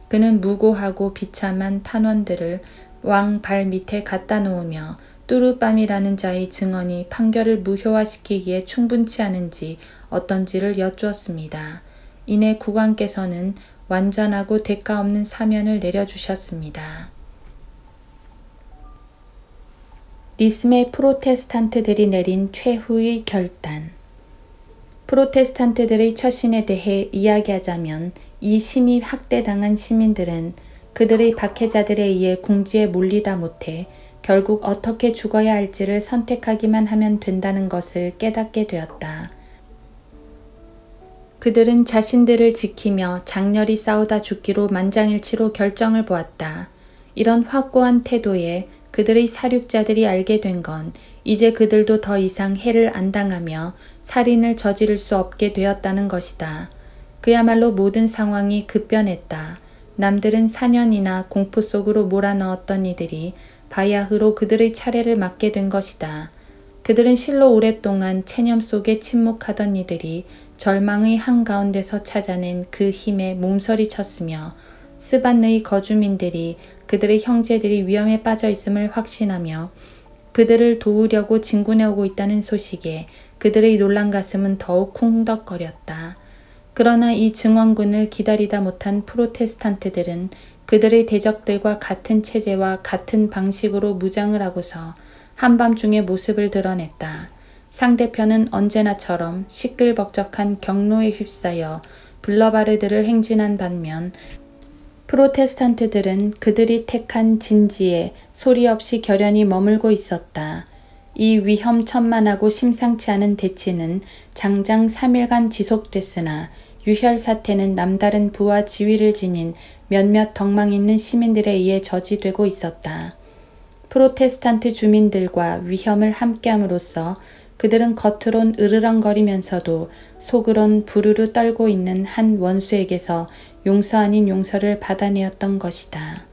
그는 무고하고 비참한 탄원들을 왕 발 밑에 갖다 놓으며 뚜루빠미라는 자의 증언이 판결을 무효화시키기에 충분치 않은지 어떤지를 여쭈었습니다. 이내 국왕께서는 완전하고 대가 없는 사면을 내려주셨습니다. 리스메 프로테스탄트들이 내린 최후의 결단. 프로테스탄트들의 처신에 대해 이야기하자면 이 심히 학대당한 시민들은 그들의 박해자들에 의해 궁지에 몰리다 못해 결국 어떻게 죽어야 할지를 선택하기만 하면 된다는 것을 깨닫게 되었다. 그들은 자신들을 지키며 장렬히 싸우다 죽기로 만장일치로 결정을 보았다. 이런 확고한 태도에 그들의 사륙자들이 알게 된 건 이제 그들도 더 이상 해를 안 당하며 살인을 저지를 수 없게 되었다는 것이다. 그야말로 모든 상황이 급변했다. 남들은 4년이나 공포 속으로 몰아넣었던 이들이 바야흐로 그들의 차례를 맡게 된 것이다. 그들은 실로 오랫동안 체념 속에 침묵하던 이들이 절망의 한가운데서 찾아낸 그 힘에 몸서리쳤으며 스반느의 거주민들이 그들의 형제들이 위험에 빠져 있음을 확신하며 그들을 도우려고 진군해 오고 있다는 소식에 그들의 놀란 가슴은 더욱 쿵덕거렸다. 그러나 이 증원군을 기다리다 못한 프로테스탄트들은 그들의 대적들과 같은 체제와 같은 방식으로 무장을 하고서 한밤중에 모습을 드러냈다. 상대편은 언제나처럼 시끌벅적한 경로에 휩싸여 블러바르드를 행진한 반면 프로테스탄트들은 그들이 택한 진지에 소리 없이 결연히 머물고 있었다. 이 위험천만하고 심상치 않은 대치는 장장 3일간 지속됐으나 유혈 사태는 남다른 부와 지위를 지닌 몇몇 덕망 있는 시민들에 의해 저지되고 있었다. 프로테스탄트 주민들과 위험을 함께함으로써 그들은 겉으론 으르렁거리면서도 속으론 부르르 떨고 있는 한 원수에게서 용서 아닌 용서를 받아내었던 것이다.